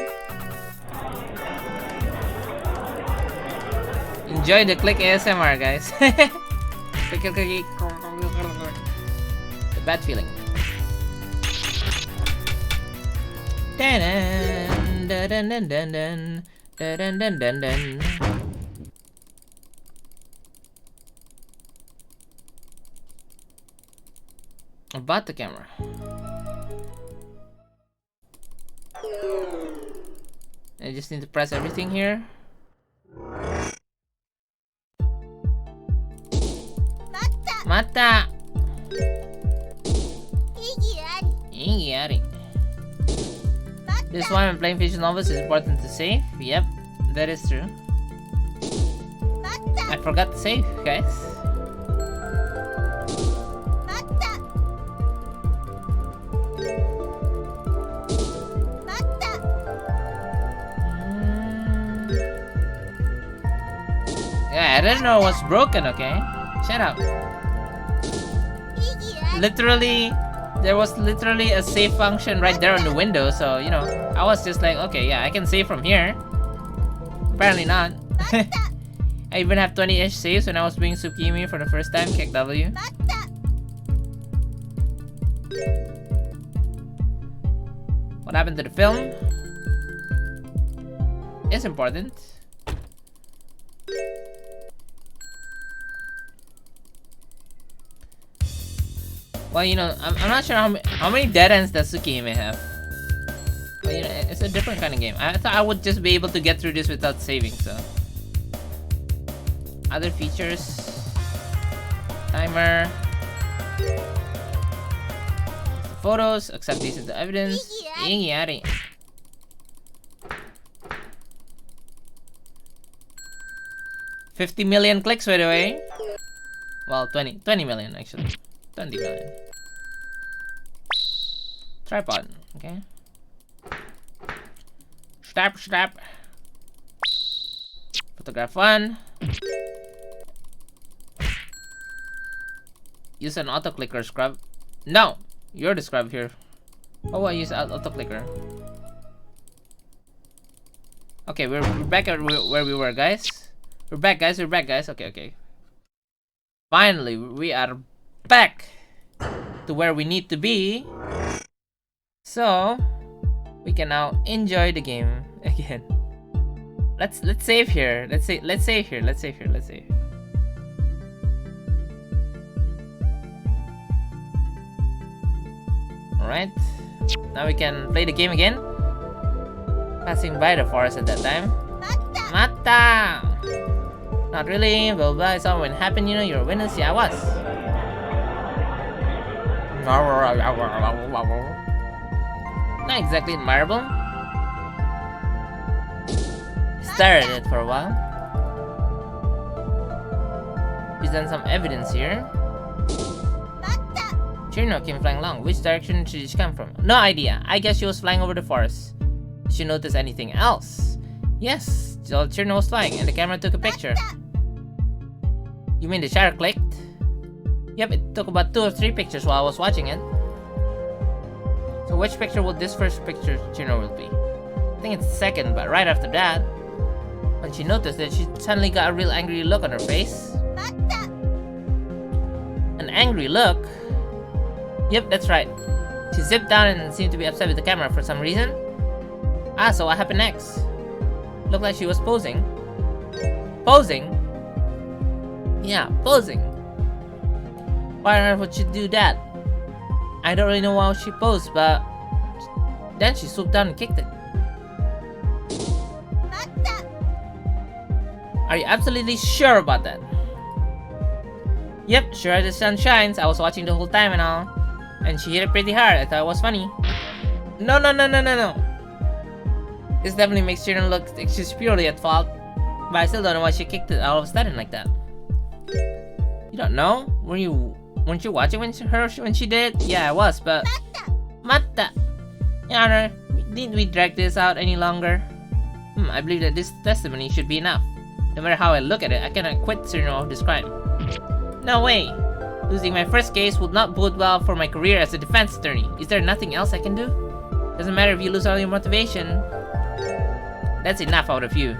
Enjoy the click ASMR, guys. Click, click, click. The bad feeling. Dun dun dun dun dun dun dun dun dun dun. About the camera. I just need to press everything here. Mata! Iggy. This is why when playing visual novels it's important to save. Yep, that is true. I forgot to save, guys. Yeah, I didn't know what's broken, okay? Shut up. Literally, there was literally a save function right there on the window, so you know, I was just like, okay, yeah, I can save from here. Apparently not. I even have 20-ish saves when I was doing Tsukimi for the first time. Kick W. What happened to the film? It's important. Well, you know, I'm not sure how many dead ends does Tsukihime have. But you know, it's a different kind of game. I thought I would just be able to get through this without saving, so. Other features. Timer. Photos, accept these as the evidence. Yari. $50 million clicks, by the way. Well, 20 million actually. 20 million. Tripod, okay. Strap. Photograph 1. Use an auto clicker scrub. No, you're the scrub here. Oh, I use auto clicker. Okay, we're back at where we were, guys. We're back, guys. Okay. Finally, we are back to where we need to be. So we can now enjoy the game again. Let's save here. Let's save here. Alright. Now we can play the game again. Passing by the forest at that time. Mata! Not really, blah blah. I saw when it happened, you know, you're a witness. Yeah, I was. Not exactly admirable. Stared at it for a while. Present some evidence here. Chirno came flying along. Which direction did she come from? No idea. I guess she was flying over the forest. Did she notice anything else? Yes, Chirno was flying and the camera took a picture. You mean the shutter clicked? Yep, it took about 2 or 3 pictures while I was watching it. So which picture will this first picture Chirno will be? I think it's second, but right after that, when she noticed it, she suddenly got a real angry look on her face. An angry look? Yep, that's right. She zipped down and seemed to be upset with the camera for some reason. Ah, so what happened next? Looked like she was posing. Posing? Yeah, posing. Why on earth would she do that? I don't really know why she posed, but then she swooped down and kicked it. Are you absolutely sure about that? Yep, sure as the sun shines. I was watching the whole time and all. And she hit it pretty hard. I thought it was funny. No. This definitely makes Chirno look like she's purely at fault. But I still don't know why she kicked it all of a sudden like that. You don't know? Weren't you watching when she did? Yeah, I was, but... Mata! Your Honor, didn't we drag this out any longer? I believe that this testimony should be enough. No matter how I look at it, I cannot acquit Chirno of this crime. No way! Losing my first case would not bode well for my career as a defense attorney. Is there nothing else I can do? Doesn't matter if you lose all your motivation. That's enough out of you.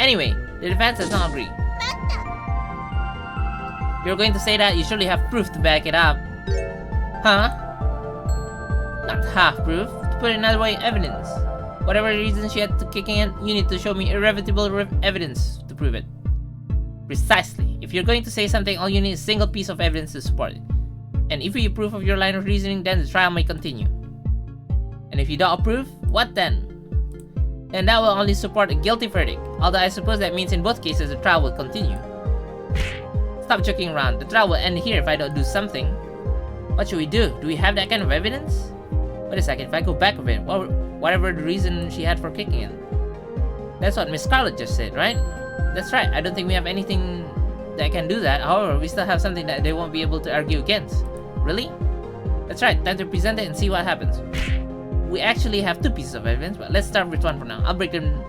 Anyway, the defense does not agree. You're going to say that? You surely have proof to back it up. Huh? Not half proof. To put it another way, evidence. Whatever reason she had to kicking it, you need to show me irrefutable evidence to prove it. Precisely. If you're going to say something, all you need is a single piece of evidence to support it. And if you approve of your line of reasoning, then the trial may continue. And if you don't approve, what then? Then that will only support a guilty verdict. Although I suppose that means in both cases the trial will continue. Stop joking around. The trial will end here if I don't do something. What should we do? Do we have that kind of evidence? Wait a second, if I go back a bit, whatever the reason she had for kicking it. That's what Miss Scarlet just said, right? That's right, I don't think we have anything that can do that. However, we still have something that they won't be able to argue against. Really? That's right, time to present it and see what happens. We actually have 2 pieces of evidence, but let's start with one for now. I'll break them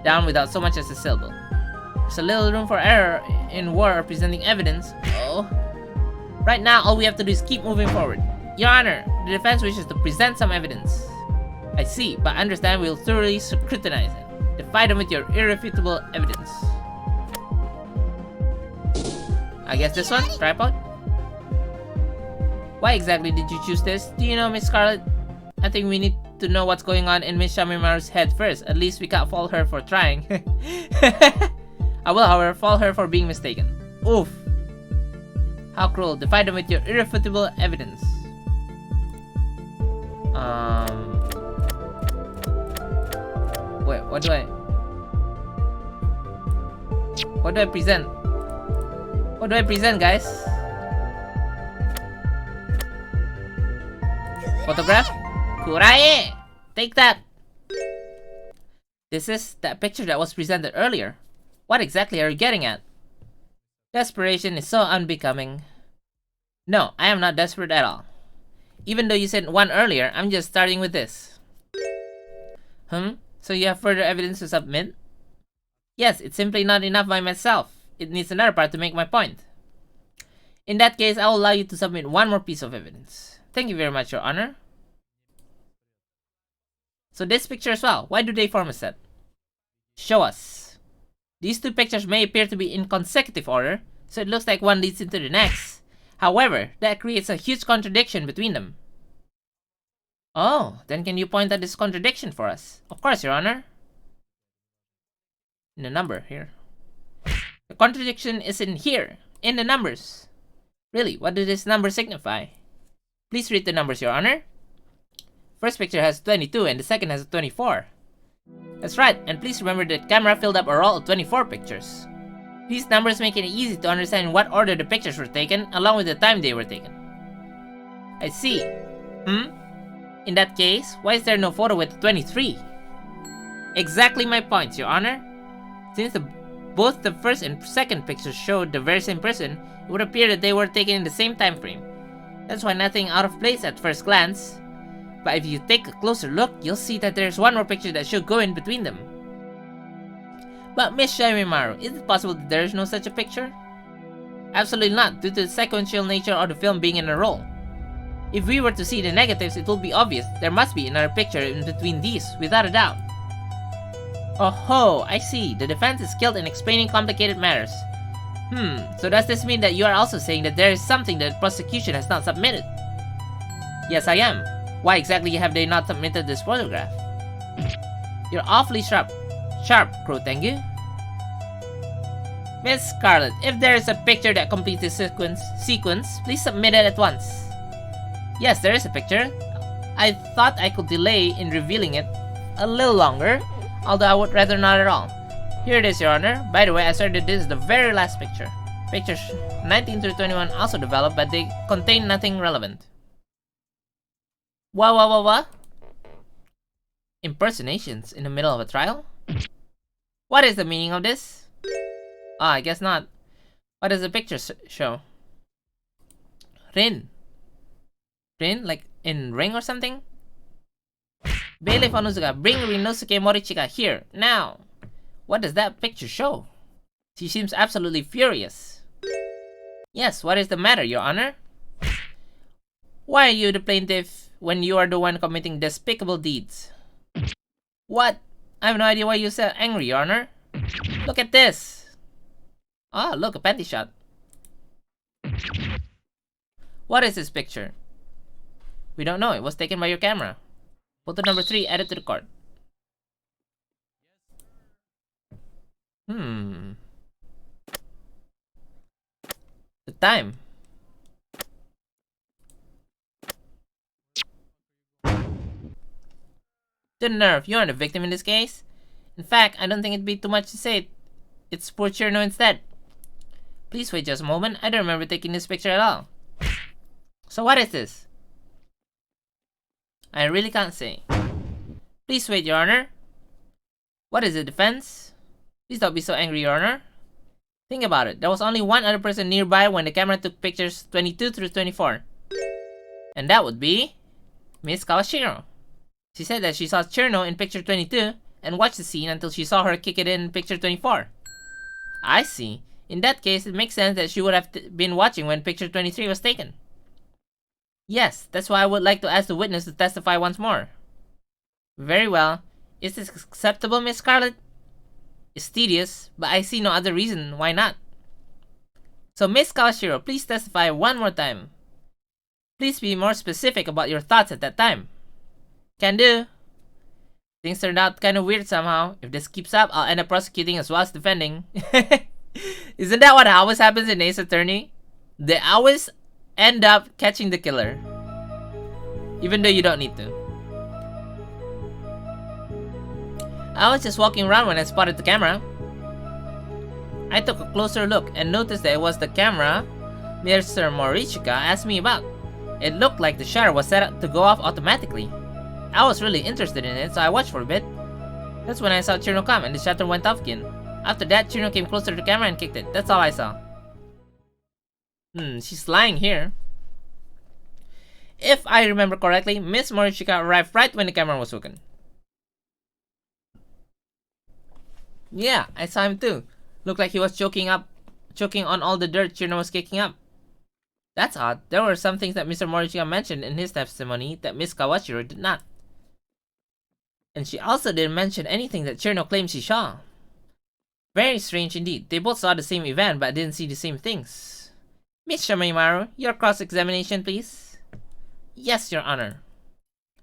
down without so much as a syllable. There's a little room for error in war or presenting evidence. Oh. Right now, all we have to do is keep moving forward. Your Honor, the defense wishes to present some evidence. I see, but understand we'll thoroughly scrutinize it. Defy them with your irrefutable evidence. I guess this one? Tripod? Why exactly did you choose this? Do you know, Miss Scarlet? I think we need to know what's going on in Miss Shamimaru's head first. At least we can't fault her for trying. I will, however, fault her for being mistaken. Oof. How cruel. Defy them with your irrefutable evidence. Wait, what do I present? What do I present, guys? Photograph? Kurae! Take that! This is that picture that was presented earlier. What exactly are you getting at? Desperation is so unbecoming. No, I am not desperate at all. Even though you said one earlier, I'm just starting with this. So you have further evidence to submit? Yes, it's simply not enough by myself. It needs another part to make my point. In that case, I will allow you to submit one more piece of evidence. Thank you very much, Your Honor. So this picture as well, why do they form a set? Show us. These two pictures may appear to be in consecutive order, so it looks like one leads into the next. However, that creates a huge contradiction between them. Oh, then can you point out this contradiction for us? Of course, Your Honor. In the number here. The contradiction is in here, in the numbers. Really, what does this number signify? Please read the numbers, Your Honor. First picture has 22 and the second has 24. That's right, and please remember that camera filled up a roll of 24 pictures. These numbers make it easy to understand in what order the pictures were taken, along with the time they were taken. I see. In that case, why is there no photo with 23? Exactly my point, Your Honor. Since both the first and second pictures showed the very same person, it would appear that they were taken in the same time frame. That's why nothing out of place at first glance. But if you take a closer look, you'll see that there's one more picture that should go in between them. But Miss Shimimaru, is it possible that there is no such a picture? Absolutely not, due to the sequential nature of the film being in a roll. If we were to see the negatives, it will be obvious there must be another picture in between these, without a doubt. Oh ho, I see. The defense is skilled in explaining complicated matters. So does this mean that you are also saying that there is something that the prosecution has not submitted? Yes, I am. Why exactly have they not submitted this photograph? You're awfully sharp, Crow Tengu. Miss Scarlet, if there is a picture that completes this sequence, please submit it at once. Yes, there is a picture. I thought I could delay in revealing it a little longer, although I would rather not at all. Here it is, Your Honor. By the way, I asserted this is the very last picture. Pictures 19 through 21 also developed, but they contain nothing relevant. What? Impersonations in the middle of a trial? What is the meaning of this? I guess not. What does the picture show? Rin? Like in ring or something? Bailiff Onuzuka, bring Rinosuke Morichika here, now! What does that picture show? She seems absolutely furious. Yes, what is the matter, Your Honor? Why are you the plaintiff when you are the one committing despicable deeds? What? I have no idea why you're so angry, Your Honor. Look at this! Ah, look, a panty shot. What is this picture? We don't know, it was taken by your camera. Photo number 3 added to the card. The time. The nerve, you are the victim in this case. In fact, I don't think it'd be too much to say. It's poor Cherno instead. Please wait just a moment, I don't remember taking this picture at all. So what is this? I really can't say. Please wait, Your Honor. What is the defense? Please don't be so angry, Your Honor. Think about it. There was only one other person nearby when the camera took pictures 22 through 24. And that would be Miss Kawashiro. She said that she saw Cherno in picture 22 and watched the scene until she saw her kick it in picture 24. I see. In that case, it makes sense that she would have been watching when picture 23 was taken. Yes, that's why I would like to ask the witness to testify once more. Very well. Is this acceptable, Miss Scarlet? It's tedious, but I see no other reason why not. So, Miss Kawashiro, please testify one more time. Please be more specific about your thoughts at that time. Can do. Things turned out kind of weird somehow. If this keeps up, I'll end up prosecuting as well as defending. Isn't that what always happens in Ace Attorney? They always end up catching the killer. Even though you don't need to. I was just walking around when I spotted the camera. I took a closer look and noticed that it was the camera Mr. Morichika asked me about. It looked like the shutter was set up to go off automatically. I was really interested in it, so I watched for a bit. That's when I saw Chirno come and the shutter went off again. After that, Chirno came closer to the camera and kicked it. That's all I saw. She's lying here. If I remember correctly, Miss Morichika arrived right when the camera was broken. Yeah, I saw him too. Looked like he was choking on all the dirt Chirno was kicking up. That's odd. There were some things that Mr. Morichika mentioned in his testimony that Miss Kawashiro did not. And she also didn't mention anything that Chirno claimed she saw. Very strange indeed. They both saw the same event but didn't see the same things. Miss Shimaimaru, your cross-examination, please. Yes, Your Honor.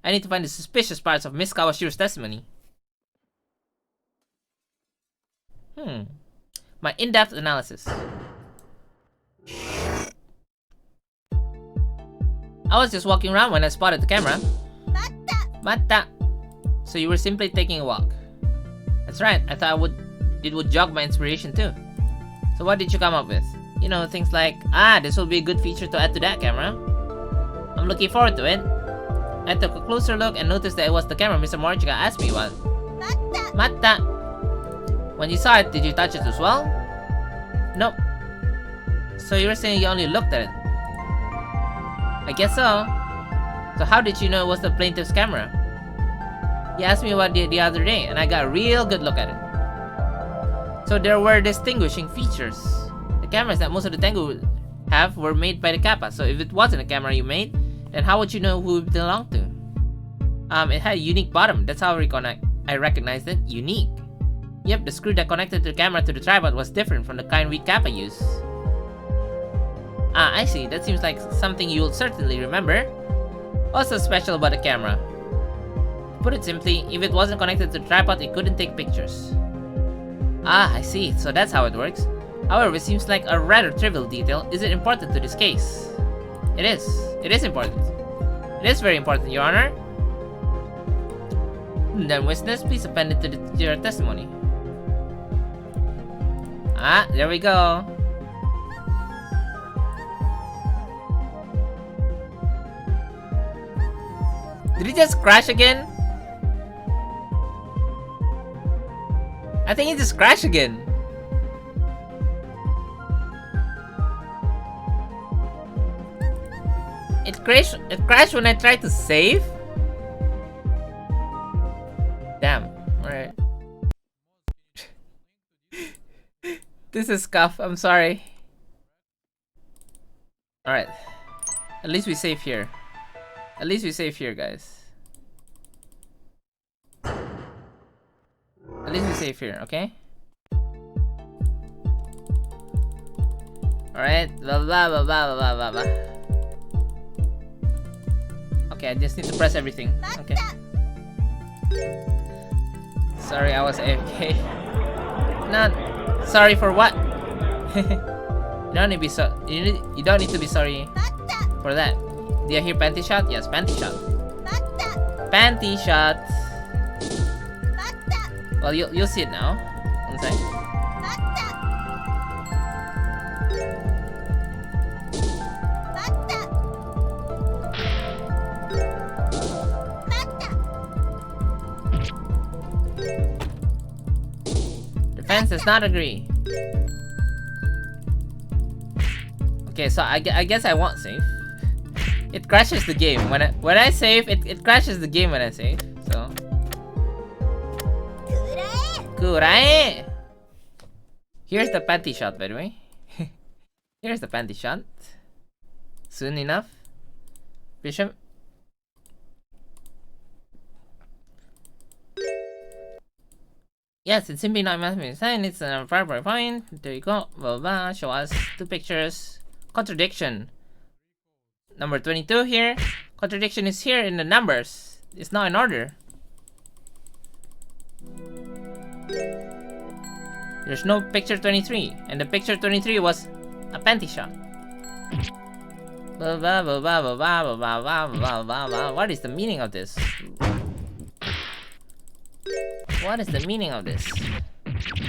I need to find the suspicious parts of Miss Kawashiro's testimony. My in-depth analysis. I was just walking around when I spotted the camera. Mata. So you were simply taking a walk. That's right, I thought it would jog my inspiration too. So what did you come up with? You know, things like, this will be a good feature to add to that camera. I'm looking forward to it. I took a closer look and noticed that it was the camera Mr. Morichika asked me about. Mata. When you saw it, did you touch it as well? Nope. So you were saying you only looked at it? I guess so. So how did you know it was the plaintiff's camera? He asked me about it the other day, and I got a real good look at it. So there were distinguishing features. The cameras that most of the Tengu have were made by the Kappa, so if it wasn't a camera you made, then how would you know who it belonged to? It had a unique bottom, that's how I recognized it. Unique. Yep, the screw that connected the camera to the tripod was different from the kind we Kappa use. I see. That seems like something you'll certainly remember. What's so special about the camera? To put it simply, if it wasn't connected to the tripod, it couldn't take pictures. I see. So that's how it works. However, it seems like a rather trivial detail. Is it important to this case? It is. It is important. It is very important, Your Honor. Then witness, please append it to your testimony. There we go. Did it just crash again? I think it just crashed again. It crashed when I tried to save? Damn. Alright. This is scuff, I'm sorry. Alright. At least we save here. At least we save here, guys. At least we save here, okay? Alright. Blah blah blah blah blah blah blah. Okay, I just need to press everything. Okay. Sorry, I was AFK. Not sorry for what? You don't need to be you don't need to be sorry for that. Do you hear panty shot? Yes, panty shot. Panty shot. Well, you'll see it now. One sec. Defense does not agree. Okay, so I guess I won't save. It crashes the game when I save. It crashes the game when I save. So. Kurae. Here's the panty shot, by the way. Here's the panty shot. Soon enough. Bishop. Yes, it's simply not mathematics. It's a primary point. There you go. Blah, blah, blah. Show us two pictures. Contradiction. Number 22 here. Contradiction is here in the numbers. It's not in order. There's no picture 23. And the picture 23 was a panty shot. What is the meaning of this? What is the meaning of this?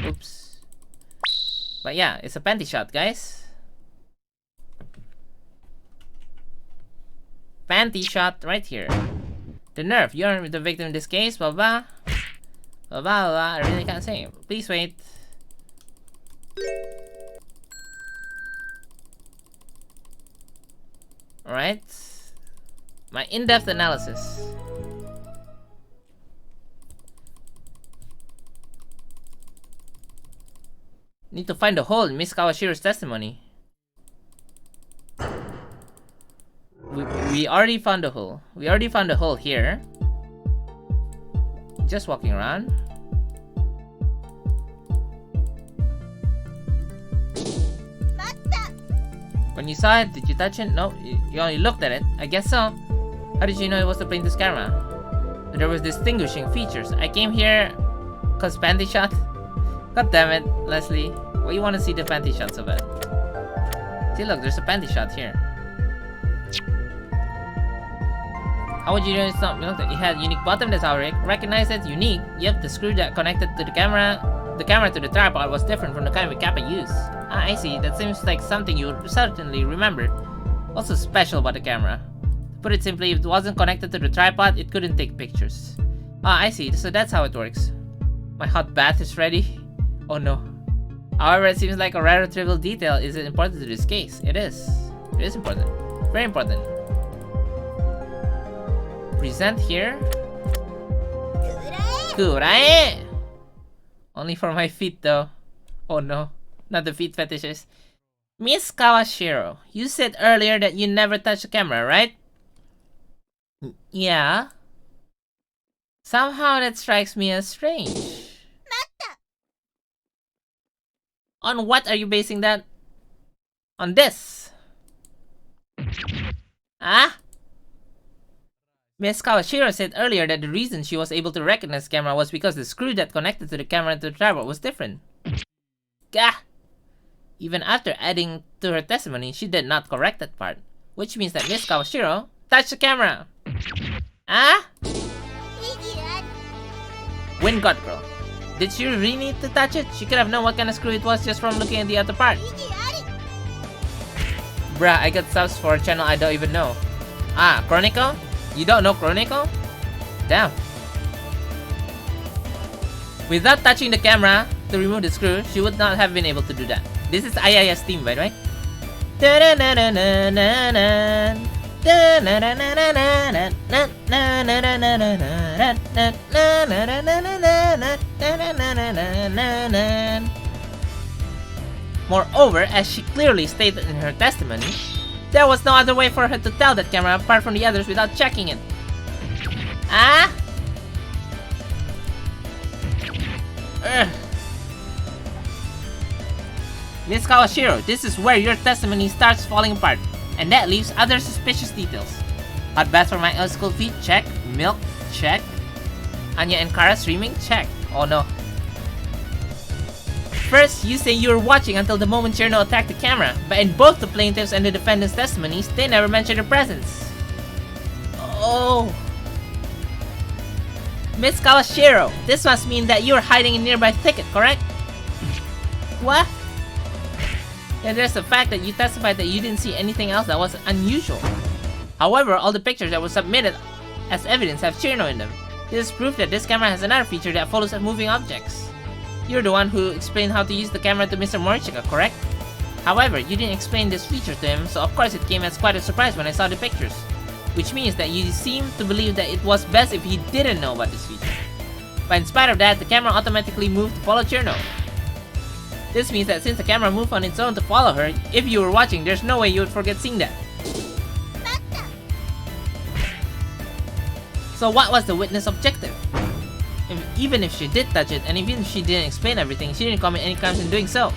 Oops. But yeah, it's a panty shot, guys. Panty shot right here. The nerve, you're the victim in this case, blah blah. Blah blah blah. I really can't say. Please wait. Alright. My in-depth analysis. Need to find a hole in Miss Kawashiro's testimony. We already found a hole. We already found a hole here. Just walking around. When you saw it, did you touch it? No, you only looked at it. I guess so. How did you know it was the plaintiff's camera? There was distinguishing features. I came here cause panty shot. God damn it, Leslie. Why you want to see the panty shot so bad? See, look, there's a panty shot here. How would you know it's not? It had unique bottom. That's how I recognize it. Unique. Yep, the screw that connected to the camera to the tripod was different from the kind of cap I use. Ah, I see. That seems like something you would certainly remember. Also special about the camera. To put it simply, if it wasn't connected to the tripod, it couldn't take pictures. Ah, I see. So that's how it works. My hot bath is ready. Oh no. However, it seems like a rather trivial detail is important to this case. It is. It is important. Very important. Present here. Kurae! Only for my feet though. Oh no. Not the feet fetishes. Miss Kawashiro, you said earlier that you never touched the camera, right? Yeah. Somehow that strikes me as strange. On what are you basing that? On this. Ah? Miss Kawashiro said earlier that the reason she was able to recognize the camera was because the screw that connected to the camera to the tripod was different. Gah! Even after adding to her testimony, she did not correct that part. Which means that Miss Kawashiro touched the camera. Ah? Wind God Girl. Did she really need to touch it? She could have known what kind of screw it was just from looking at the other part. Bruh, I got subs for a channel I don't even know. Ah, Chronicle? You don't know Chronicle? Damn. Without touching the camera to remove the screw, she would not have been able to do that. This is Ayaya's theme, by the way. Moreover, as she clearly stated in her testimony, there was no other way for her to tell that camera apart from the others without checking it. Ah? Ugh. Miss Kawashiro, this is where your testimony starts falling apart, and that leaves other suspicious details. Hot bath for my old school feet? Check. Milk? Check. Anya and Kara streaming? Check. Oh no. First, you say you were watching until the moment Cherno attacked the camera, but in both the plaintiff's and the defendant's testimonies, they never mentioned her presence. Oh. Miss Kawashiro, this must mean that you were hiding in a nearby thicket, correct? What? Then there's the fact that you testified that you didn't see anything else that was unusual. However, all the pictures that were submitted as evidence have Cherno in them. This is proof that this camera has another feature that follows moving objects. You're the one who explained how to use the camera to Mr. Morichika, correct? However, you didn't explain this feature to him, so of course it came as quite a surprise when I saw the pictures. Which means that you seem to believe that it was best if he didn't know about this feature. But in spite of that, the camera automatically moved to follow Cherno. This means that since the camera moved on its own to follow her, if you were watching, there's no way you would forget seeing that. So what was the witness' objective? Even if she did touch it, and even if she didn't explain everything, she didn't commit any crimes in doing so.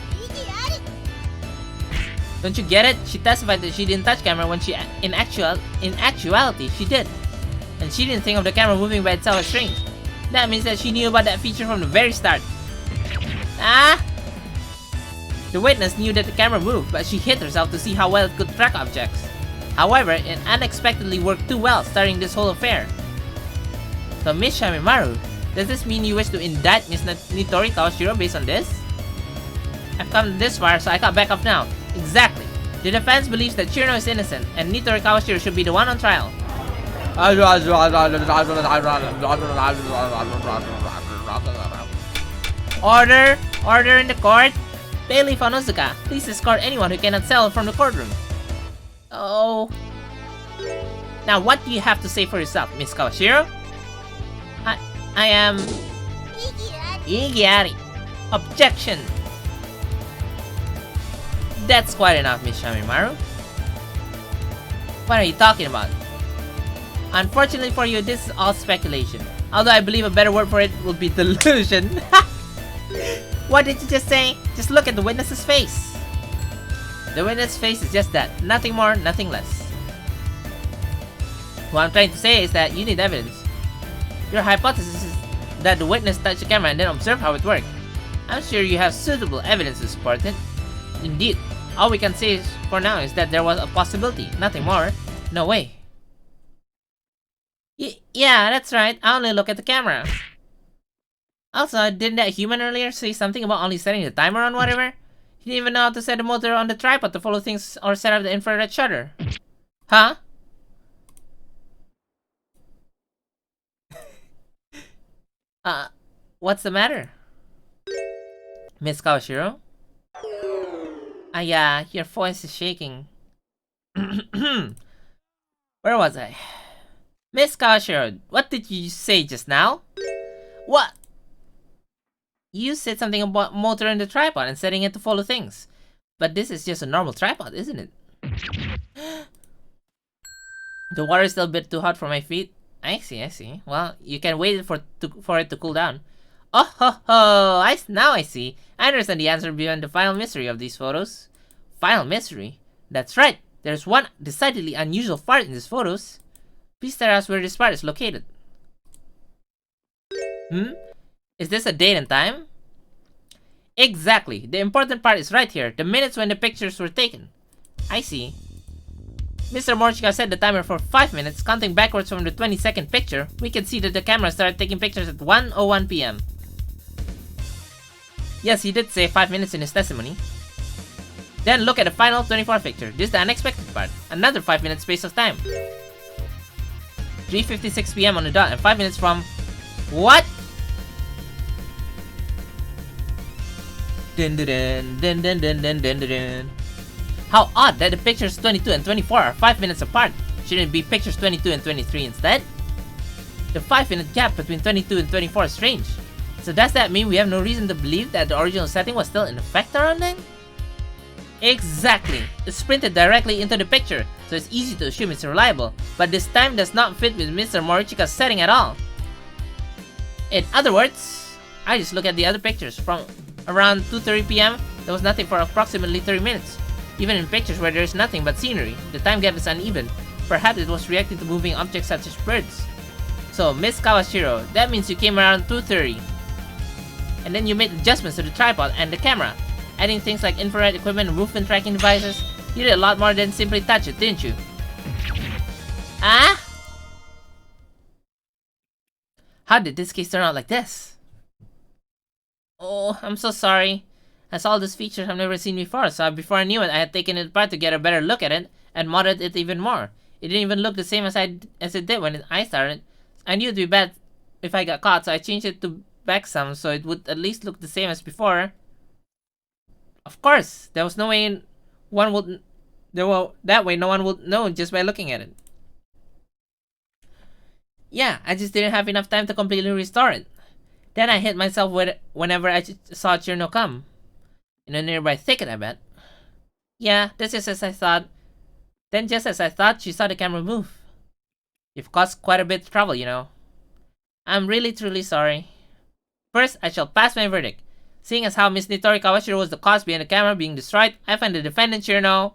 Don't you get it? She testified that she didn't touch camera when she, in actuality, she did. And she didn't think of the camera moving by itself as strange. That means that she knew about that feature from the very start. Ah! The witness knew that the camera moved, but she hit herself to see how well it could track objects. However, it unexpectedly worked too well, starting this whole affair. So, Miss Shamimaru, does this mean you wish to indict Miss Nitori Kawashiro based on this? I've come this far, so I can't back off now. Exactly. The defense believes that Chirino is innocent, and Nitori Kawashiro should be the one on trial. Order! Order in the court! Bailiff Onozuka, please escort anyone who cannot sell from the courtroom. Oh. Now what do you have to say for yourself, Miss Kawashiro? I am... Igiari. Objection! That's quite enough, Miss Shamimaru. What are you talking about? Unfortunately for you, this is all speculation. Although I believe a better word for it would be delusion. What did you just say? Just look at the witness's face. The witness's face is just that. Nothing more, nothing less. What I'm trying to say is that you need evidence. Your hypothesis is that the witness touched the camera and then observed how it worked. I'm sure you have suitable evidence to support it. Indeed, all we can say for now is that there was a possibility, nothing more. No way. Yeah, that's right. I only look at the camera. Also, didn't that human earlier say something about only setting the timer on whatever? He didn't even know how to set the motor on the tripod to follow things or set up the infrared shutter. Huh? What's the matter? Miss Kawashiro? Ayaya, your voice is shaking. Where was I? Miss Kawashiro, what did you say just now? What? You said something about motor in the tripod and setting it to follow things. But this is just a normal tripod, isn't it? The water is still a bit too hot for my feet. I see. Well, you can wait for it to cool down. Oh ho ho! Now I see. I understand the answer behind the final mystery of these photos. Final mystery? That's right. There's one decidedly unusual part in these photos. Please tell us where this part is located. Is this a date and time? Exactly. The important part is right here. The minutes when the pictures were taken. I see. Mr. Morchika set the timer for 5 minutes, counting backwards from the 22nd picture. We can see that the camera started taking pictures at 1:01 PM. Yes, he did say 5 minutes in his testimony. Then look at the final 24th picture. This is the unexpected part. Another 5 minute space of time. 3:56 PM on the dot and 5 minutes from... What? Dun dun dun dun dun dun dun dun dun. How odd that the pictures 22 and 24 are 5 minutes apart. Shouldn't it be pictures 22 and 23 instead? The 5 minute gap between 22 and 24 is strange. So does that mean we have no reason to believe that the original setting was still in effect around then? Exactly! It's printed directly into the picture, so it's easy to assume it's reliable, but this time does not fit with Mr. Morichika's setting at all. In other words, I just look at the other pictures. From around 2:30 PM, there was nothing for approximately 30 minutes. Even in pictures where there is nothing but scenery, the time gap is uneven. Perhaps it was reacting to moving objects such as birds. So, Miss Kawashiro, that means you came around 2:30. And then you made adjustments to the tripod and the camera, adding things like infrared equipment and movement tracking devices. You did a lot more than simply touch it, didn't you? Ah? How did this case turn out like this? Oh, I'm so sorry. I saw this feature I've never seen before, so before I knew it, I had taken it apart to get a better look at it and modded it even more. It didn't even look the same as it did when I started. I knew it'd be bad if I got caught, so I changed it to back some so it would at least look the same as before. Of course, there was no way that way no one would know just by looking at it. Yeah, I just didn't have enough time to completely restore it. Then I hit myself whenever I saw Chirino come. In a nearby thicket, I bet. Yeah, that's just as I thought. Then just as I thought, she saw the camera move. You've caused quite a bit of trouble, you know. I'm really truly sorry. First, I shall pass my verdict. Seeing as how Miss Nitori Kawashiro was the cause behind the camera being destroyed, I find the defendant Chirino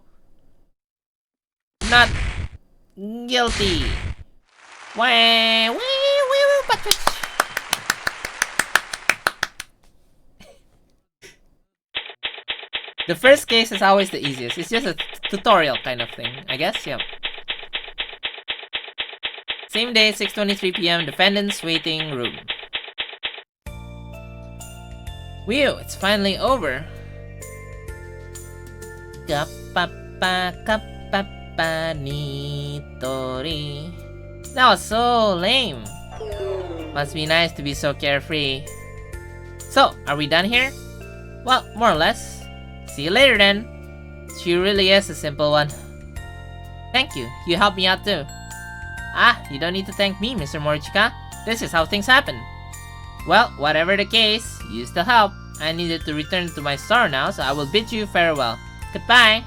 not guilty. Wah, wah, wah, The first case is always the easiest. It's just a tutorial kind of thing, I guess. Yep. Same day, 6:23 p.m. Defendant's waiting room. Whew, it's finally over. Kapapa kapapa nitori. That was so lame. Must be nice to be so carefree. So, are we done here? Well, more or less. See you later then. She really is a simple one. Thank you. You helped me out too. Ah, you don't need to thank me, Mr. Morichika. This is how things happen. Well, whatever the case, you still help. I needed to return to my store now, so I will bid you farewell. Goodbye.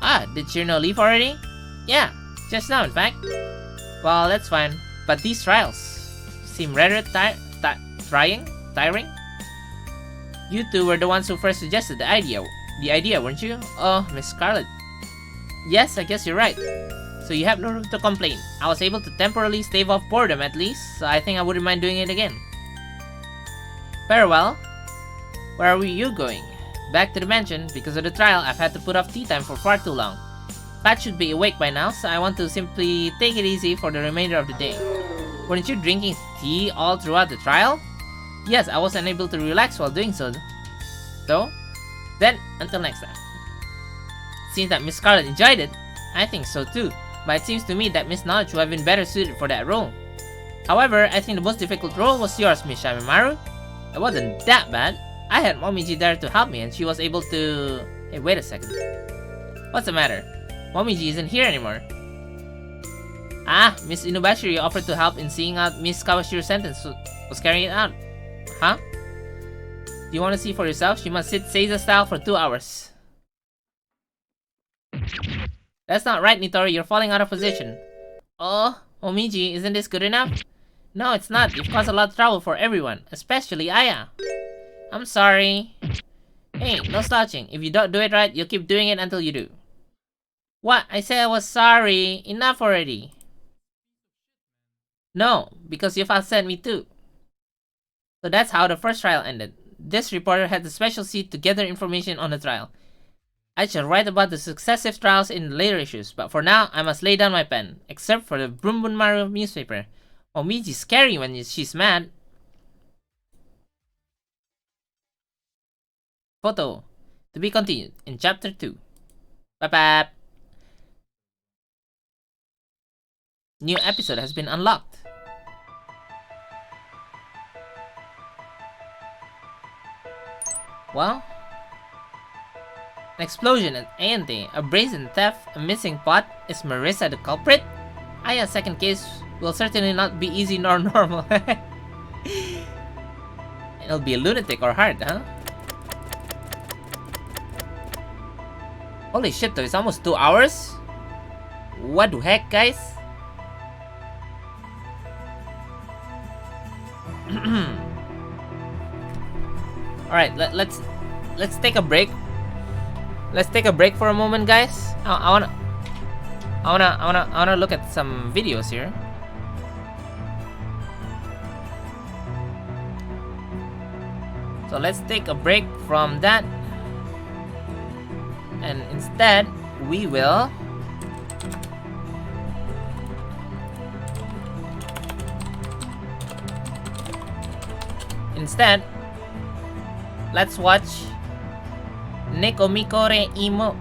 Ah, did Shirno leave already? Yeah, just now in fact. Well, that's fine. But these trials seem rather tiring? You two were the ones who first suggested the idea, weren't you? Oh, Miss Scarlet. Yes, I guess you're right. So you have no room to complain. I was able to temporarily stave off boredom at least, so I think I wouldn't mind doing it again. Farewell. Where are you going? Back to the mansion. Because of the trial, I've had to put off tea time for far too long. Pat should be awake by now, so I want to simply take it easy for the remainder of the day. Weren't you drinking tea all throughout the trial? Yes, I was unable to relax while doing so. So, then, until next time. Seems that Miss Scarlet enjoyed it. I think so too, but it seems to me that Miss Knowledge would have been better suited for that role. However, I think the most difficult role was yours, Miss Shamimaru. It wasn't that bad. I had Momiji there to help me and she was able to... Hey, wait a second. What's the matter? Momiji isn't here anymore. Ah, Miss Inubashiri offered to help in seeing out Miss Kawashiro's sentence was carrying it out. Huh? Do you want to see for yourself? She must sit Seiza style for 2 hours. That's not right, Nitori. You're falling out of position. Oh, Momiji, isn't this good enough? No, it's not. You've caused a lot of trouble for everyone, especially Aya. I'm sorry. Hey, no slouching. If you don't do it right, you'll keep doing it until you do. What? I said I was sorry. Enough already. No, because you've upset me too. So that's how the first trial ended. This reporter had the special seat to gather information on the trial. I shall write about the successive trials in later issues, but for now, I must lay down my pen, except for the Brumbunmaru newspaper. Omiji's scary when she's mad. Photo. To be continued in chapter 2. Bye-bye. New episode has been unlocked. Well, an explosion at A&A, a brazen theft, a missing pot. Is Marissa the culprit? Aya's second case will certainly not be easy nor normal. It'll be a lunatic or hard, huh? Holy shit though, it's almost 2 hours? What the heck, guys? Alright, let's take a break. Let's take a break for a moment, guys. I wanna look at some videos here. So let's take a break from that, and instead we will let's watch Nekomikore Imo.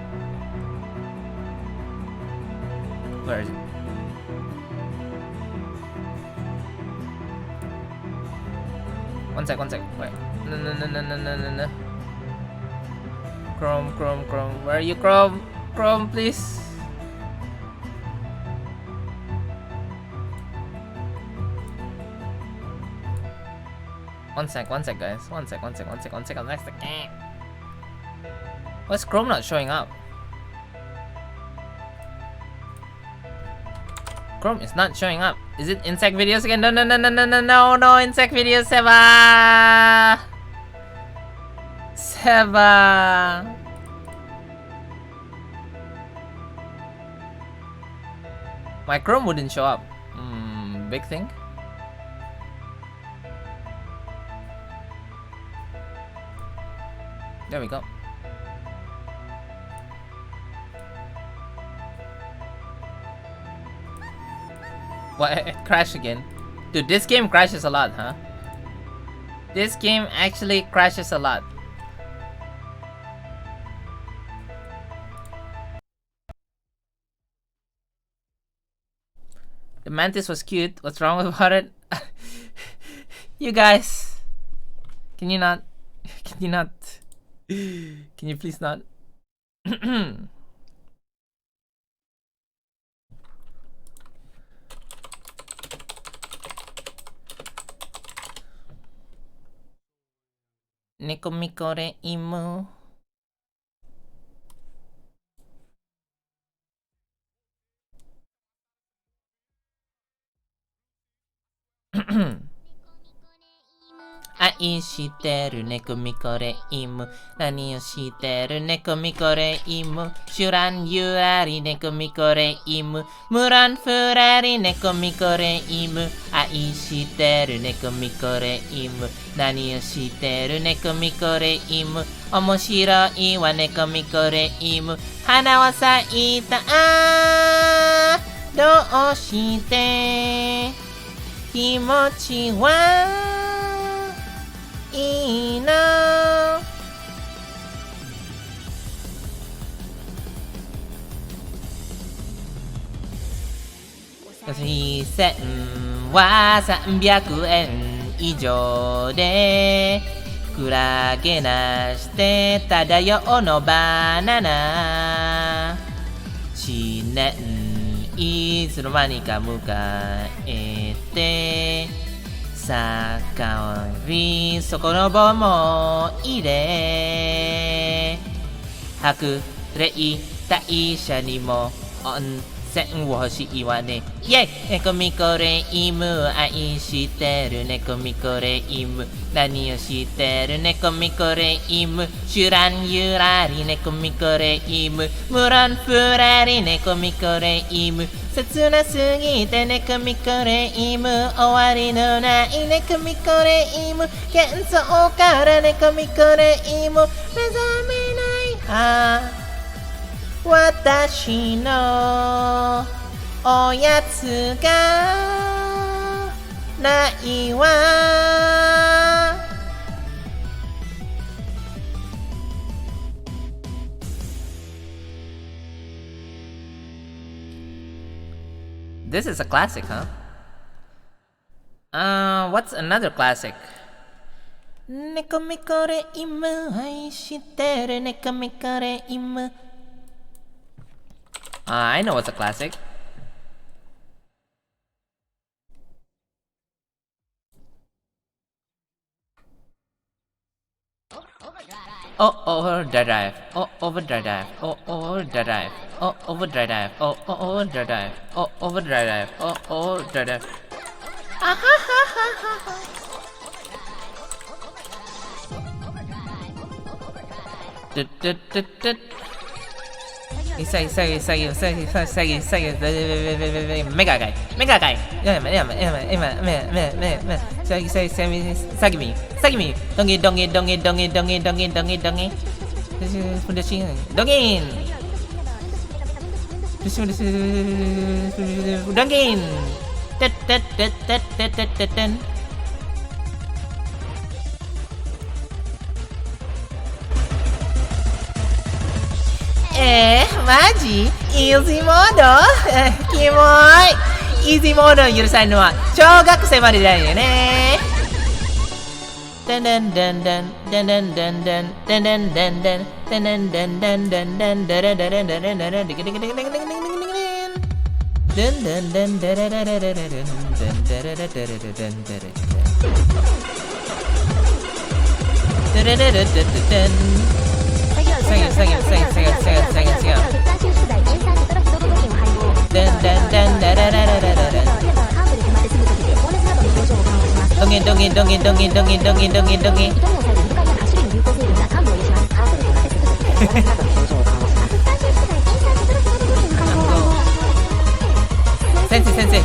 Where is it? One sec. Wait. No. Chrome. Where are you, Chrome? Chrome, please. One sec, guys. One sec. Next. Why's Chrome not showing up? Chrome is not showing up. Is it insect videos again? No, insect videos, Seba. My Chrome wouldn't show up. Big thing. There we go. What? It crashed again. Dude, this game crashes a lot, huh? This game actually crashes a lot. The mantis was cute. What's wrong about it? You guys. Can you not? Can you not? Can you please not? Neko mikore imu.愛してる猫みこれイム何をしてる猫みこれイムシュランユラリ猫みこれイムムランフラリ猫みこれイム愛してる猫みこれイム何をしてる猫みこれイム面白いわ猫みこれイム花は咲いたどうして気持ちはいいの視線は300円以上でクラゲなして漂うのバナナ思念いつの間にか迎えてさかおりそこの棒も入れ白麗大社にも温泉を欲しいわねイェイ猫みこれイム愛してる猫みこれイム何をしてる猫みこれイムシュランユラリ猫みこれイムムランフラリ猫みこれイム切なすぎて猫みこれイム終わりのない猫みこれイム幻想から猫みこれイム目覚めない私のおやつがないわThis is a classic, huh? What's another classic? 猫みこれイム愛してる猫みこれイムI know what's a classic. Oh, overdrive. Oh, overdrive. Oh, overdrive. Oh, overdrive. Oh, overdrive. Oh, overdrive. Oh, overdrive. Ah ha ha ha ha ha. Say, mega guy. Sagi me. Dongi. Dongin. Maji? Easy モードキモい Easy モードを許されるのは小学生までだよねダンダンダンダンダンダンダンダンダンダンダンダンダンダンダンダンダンダンダラダラダラダラディキディキディキディキディキディキディキダンダンダンダラダラダラダンダラダラダラダンダラダラダラダン作業先生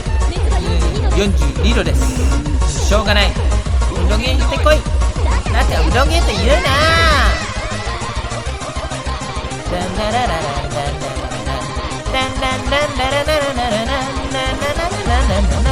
42度ですしょうがないうどん屋行ってこいだってうどん屋って言うなダン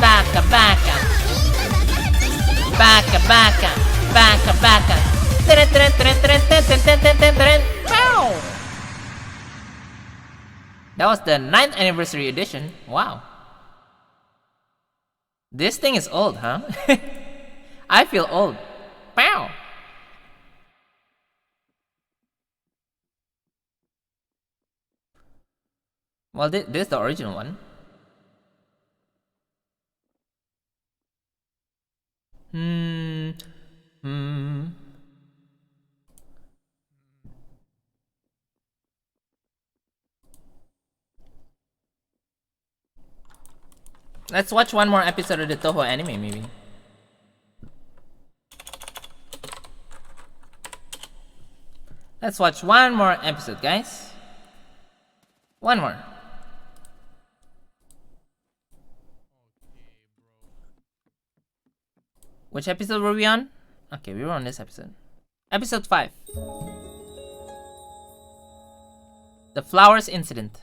Baka baka. Baka baka. Baka baka. Pow! That was the 9th anniversary edition. Wow. This thing is old, huh? I feel old. Pow! Well, this is the original one. Let's watch one more episode of the Toho anime, maybe. Let's watch one more episode, guys. One more. Which episode were we on? Okay, we were on this episode. Episode 5. The Flowers Incident.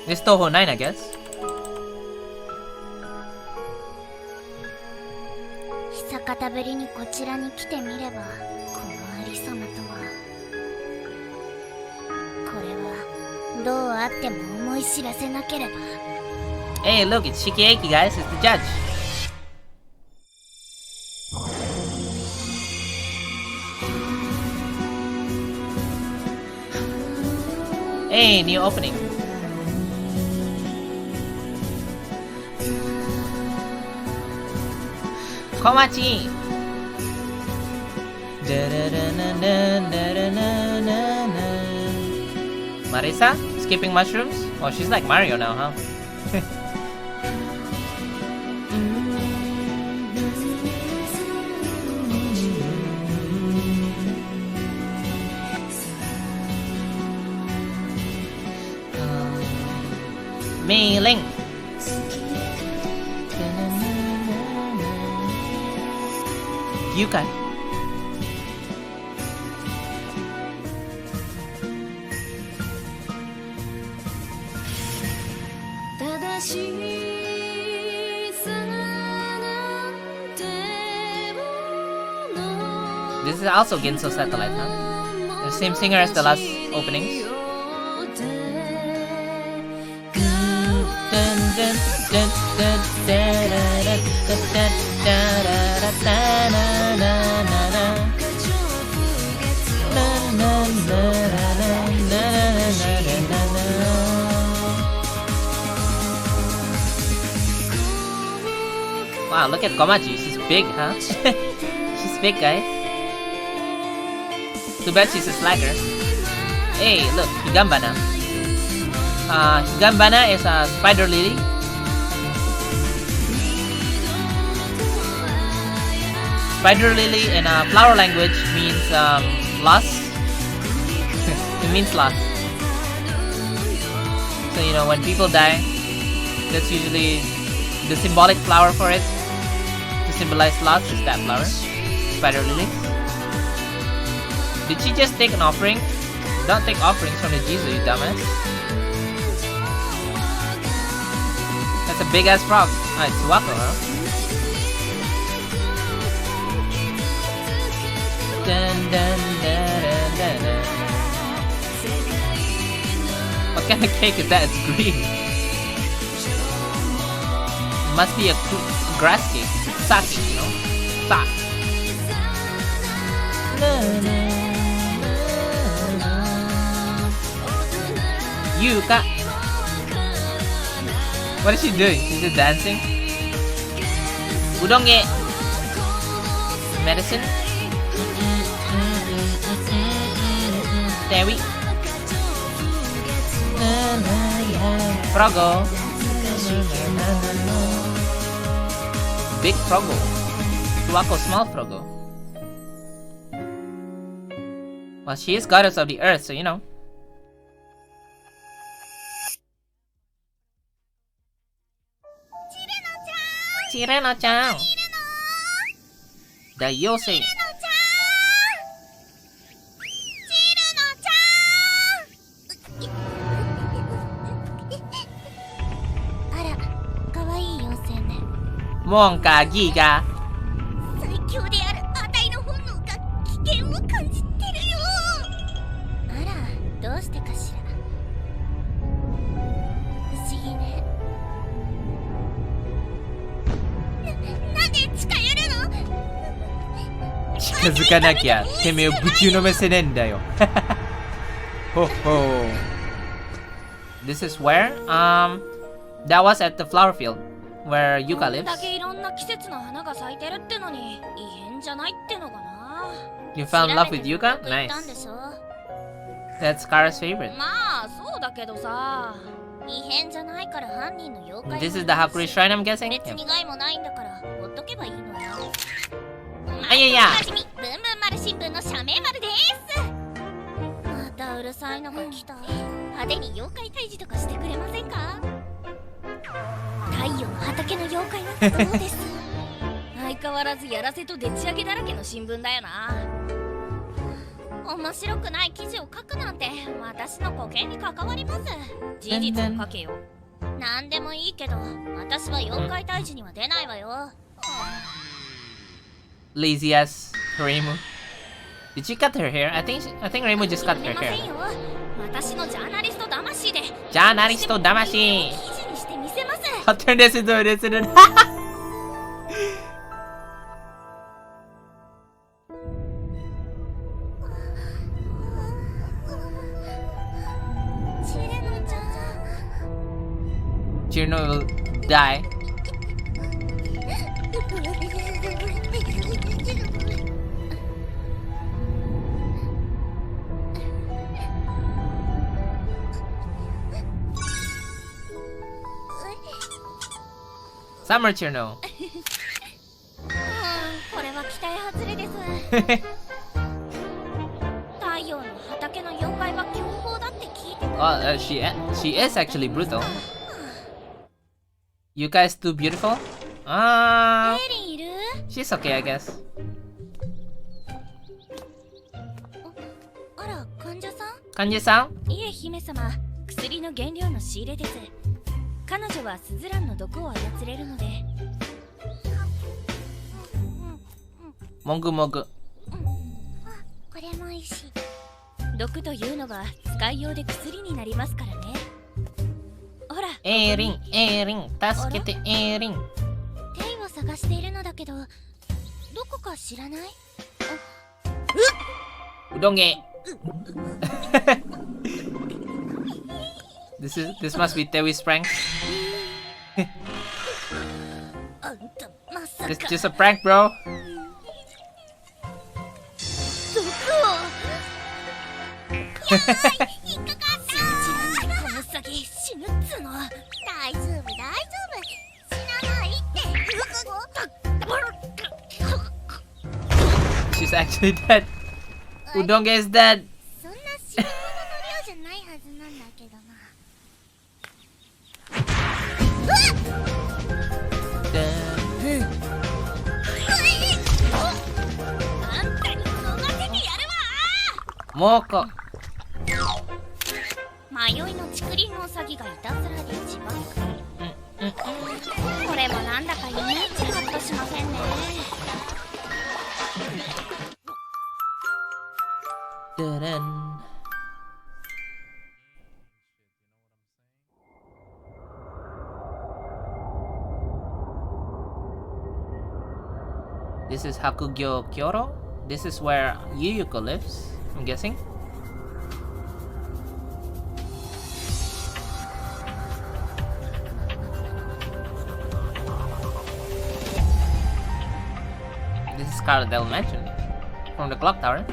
This Toho 9, I guess. 久方ぶりにこちらに来てみれば、このありさまとは。これはどうあっても思い知らせなければ。Hey, look, it's Shikieki, guys. It's the judge. Hey, new opening. Komachi. Marisa? Skipping mushrooms? Oh, she's like Mario now, huh? Mei Ling. Yukai. This is also Ginso Satellite, huh? The same singer as the last openings. Wow, look at Komachi. She's big, huh? She's big, guys. Too bad she's a slacker. Hey, look, Higambana. Higambana is a spider lily. Spider lily in a flower language means loss. It means loss. So you know, when people die, that's usually the symbolic flower for it. To symbolize loss is that flower, spider lily. Did she just take an offering? Don't take offerings from the Jizu, you dumbass. That's a big ass frog. Ah, it's Wako, huh? Dun, dun, dun, dun, dun, dun. What kind of cake is that? It's green. It must be a grass cake. Sake, you know? Sake. Yuka. What is she doing? She's just dancing. Udonge. Medicine. Dewi. Frogo. Big Frogo. Suwako small Frogo. Well, she is goddess of the earth, so you know. Chireno-chan. The Yosei. Monka Giga. 最強であるあたいの本能が危険を感じてるよ。あら、どうしてかしら。不思議ね。なんで近寄るの？近づかなきゃてめえをぶちのめせねえんだよ。ほほ。This is where? That was at the flower field where Yuka lives. だけいろんな季節の花が咲いてるってのに異変じゃないってのかな。 You fell in love with Yuka? Nice. That's Kara's favorite. まあそうだけどさ。異変じゃないから犯人の妖怪。 This is the Hakuri Shrine, I'm guessing? 別に害もないんだからほっとけばいいのよ。あいやいや。ブンブン丸新聞の社名丸です。またうるさいのが来た。派手に妖怪退治とかしてくれませんか？太陽の畑の妖怪なんてどうです？相変わらずやらせとでち上げだらけの新聞だよな。面白くない記事を書くなんて私の保険に関わります。事実を書けよ。なんでもいいけど私は妖怪退治には出ないわよ。Lazy ass Reimu. Did she cut her hair? I think Reimu just cut her ません hair. よ。私のジャーナリスト魂でジャーナリスト魂。記事にしてみせます。 I'll turn this into an incident. チレノちゃん。 Chirno will die. Summer Chirno. これは期待外れです。太陽の畑の妖怪は凶暴だって聞いてた。 Oh, she is actually brutal. Yuka is too beautiful? エリンいる？ She's okay, I guess. あら、患者さん？ Kanji-san? いえ姫様、薬の原料の仕入れです。彼女はスズランの毒を操れるので。Mogu Mogu. ないし。毒というのは使いようで薬になりますからね。ほら、エリン、エリン、助けてエリン。テイを探しているのだけど、どこか知らない？うどんげ。This must be Tewi's prank. あんたまさか Just a prank, bro. 毒を。やばい、引っかかった。信じらんない、このウサギ死ぬっつの。大丈夫大丈夫、死なないって。She's actually dead. Udonge is dead. そんな死ぬほどの量じゃないはずなんだけどな。あんたに逃せてやるわ。モコ。迷いの竹林のウサギがいたずらで自爆。これもなんだかいまいちハッとしませんね。This is Hakugyo Kyoto. This is where Yuyuko lives, I'm guessing. This is Scarlet Elementary from the clock tower.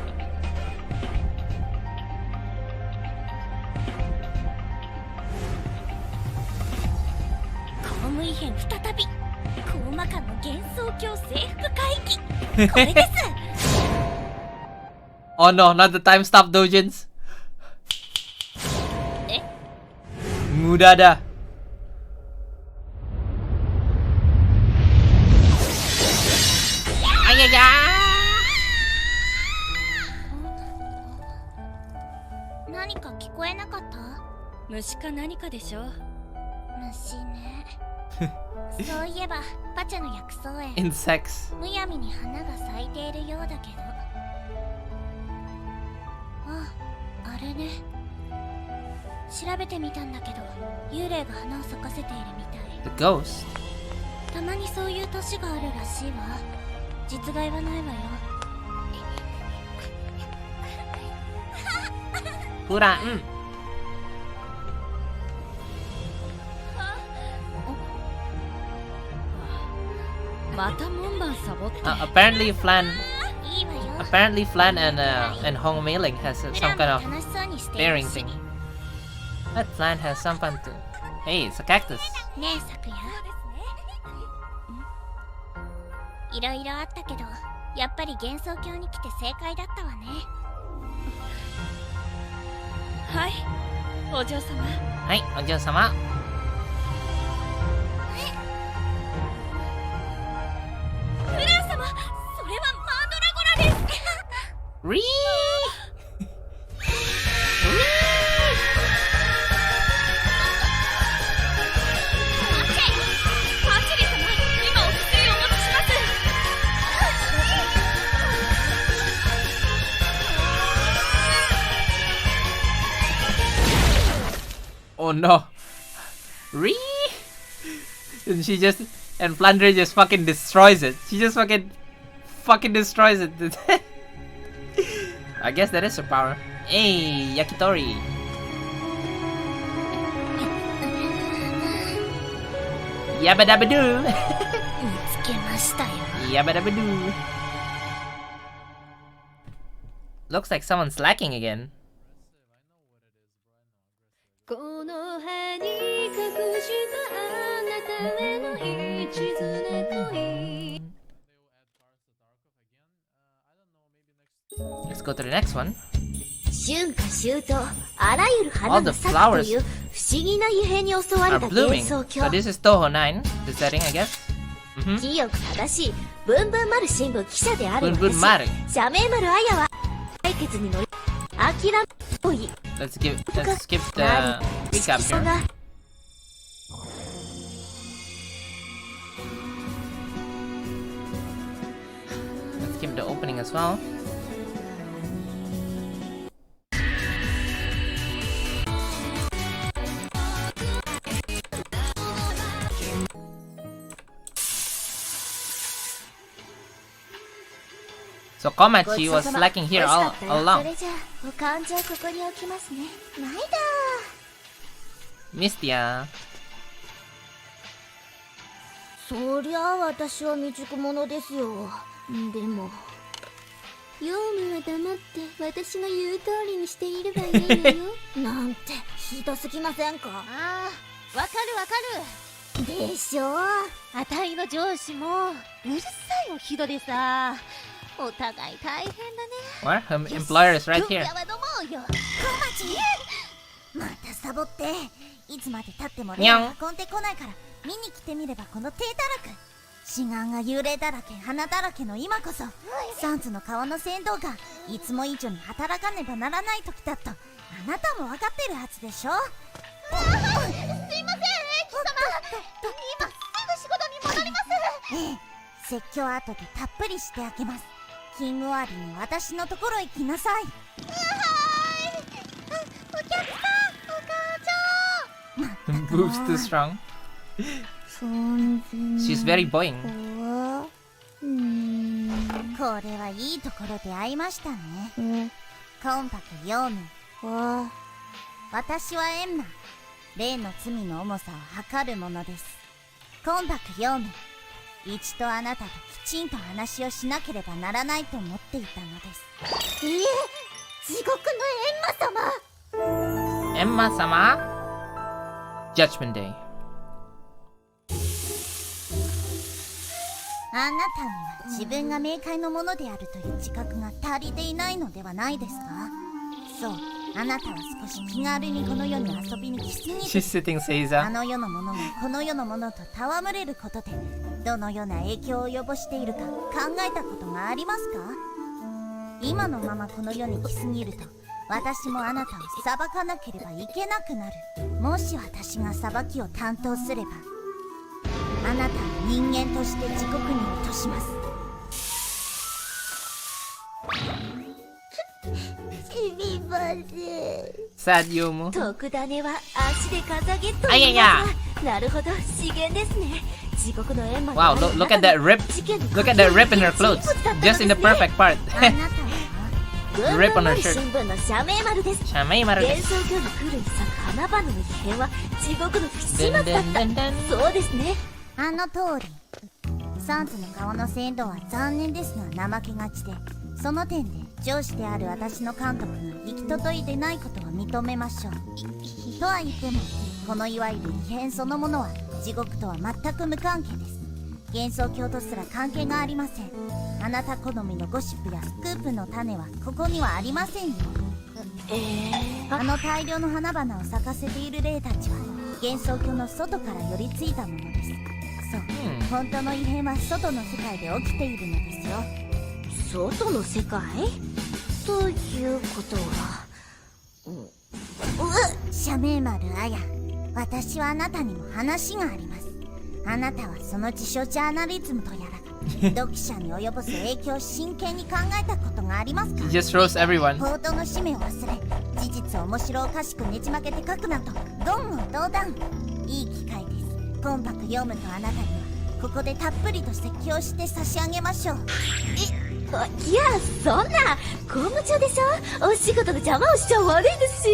公務員編再び高魔間の幻想郷征服会議。これです。Oh no, not the time stop dojins. え、無駄だ。あややー。何か聞こえなかった？虫か何かでしょ。虫ね。そういえばパチャの薬草園、 insects. むやみに花が咲いているようだけど。あ、あれね。調べてみたんだけど、幽霊が花を咲かせているみたい。 The ghost. たまにそういう年があるらしいわ。実害はないわよ。プラン。また門番サボって。Apparently Flan いいわよ。 Apparently Flan and Hong Meiling has some kind of 楽しそうにしてい bearing るし。 thing. That plant has some fun too. Hey, it's a cactus. ねえ、さくや。いろいろあったけど、やっぱり幻想郷に来て正解だったわね。はい、お嬢様。はい、お嬢様。フラン様、それはマードラゴラです。リーパチリ様、今お薬をお持ちします。Oh no. Ree and she just and Plunder just fucking destroys it. She just fucking destroys it. I guess that is her power. Hey, Yakitori. Yabba dabba doo. 見つけましたよ。 Yabba dabba doo. Looks like someone's slacking again. この葉に隠したあなたへの一途な恋。 Let's go to the next one. 春夏秋冬、あらゆる花 All が the 咲くと flowers いう不思議な異変に襲わ are れた blooming. 幻想郷。 So this is Toho 9, the setting, I guess. 清く正しいブンブン丸新聞記者であるブンブン丸私、社名丸あやは解決に乗り諦め多い Let's skip the な recap 色 here. が Let's skip the opening as well. So Komachi was slacking here all そ along. れじゃあお勘定ここに置きますね。毎度。 Missed ya. そりゃあ私は未熟者ですよ。でもヨウムは黙って私の言う通りにしていればいいのよ。なんてひどすぎませんか。ああ、わかるわかる。でしょ。あたいの上司もうるさいお人でさ、お互い大変だね。 What? Her employer is right 今 here. 夜は飲もうよ。小町またサボって、いつまでたってもにゃん霊が運んでこないから見に来てみれば。この低たらく志願が幽霊だらけ花だらけの今こそサンズの川の船頭がいつも以上に働かねばならない時だとあなたも分かってるはずでしょ。すいません、駅様。今すぐ仕事に戻ります。ええ、説教後でたっぷりしてあげます。勤務終わりに私のところへ来なさい。お客さん、おまったく Moves too strong. She's She's very boring. これはいいところで会いましたね。コンパクヨウム。私はエンマ。例の罪の重さを測るものです。コンパクヨウム。一度あなたときちんと話をしなければならないと思っていたのです。地獄のエンマ様。 Emma-sama? Judgment Day. あなたには自分が冥界のものであるという自覚が足りていないのではないですか。そう、あなたは少し気軽にこの世に遊びに来すぎ She's て、 sitting あ Seiza. の世のものがこの世のものと戯れることでどのような影響を及ぼしているか考えたことがありますか。今のままこの世に来すぎると私もあなたを裁かなければいけなくなる。もし私が裁きを担当すればあなたを人間として地獄に落とします。すみません。 Sad Yomu. 特ダネは足で飾げとあいやいや。なるほど、資源ですね。地獄の閻魔 Wow, look at that rip. Look at that rip in her clothes. Just in the perfect part. あなたは Rip on her shirt. 新聞の社名丸です。 Shamay 幻 Maru. 想郷の古い咲く花々の異変は地獄の不始末だった。 Dun. そうですね。あの通りサンズの顔の船頭は残念ですが怠けがちで、その点で上司である私の監督が行き届いてないことは認めましょう。とは言ってもこのいわゆる異変そのものは地獄とは全く無関係です。幻想郷とすら関係がありません。あなた好みのゴシップやスクープの種はここにはありませんよ。あの大量の花々を咲かせている霊たちは幻想郷の外から寄りついたものです。そう、本当の異変は外の世界で起きているのですよ。外の世界ということは、社名丸あや、私はあなたにも話があります。あなたはその自称ジャーナリズムとやらが読者に及ぼす影響を真剣に考えたことがありますか。 He just roasts everyone. 報道の使命を忘れ事実を面白おかしくねじ曲げて書くなと言語道断。いい機会です。コンパク読むとあなたにはここでたっぷりと説教して差し上げましょう。いや、そんな公務中でしょ。お仕事の邪魔をしちゃ悪いですし。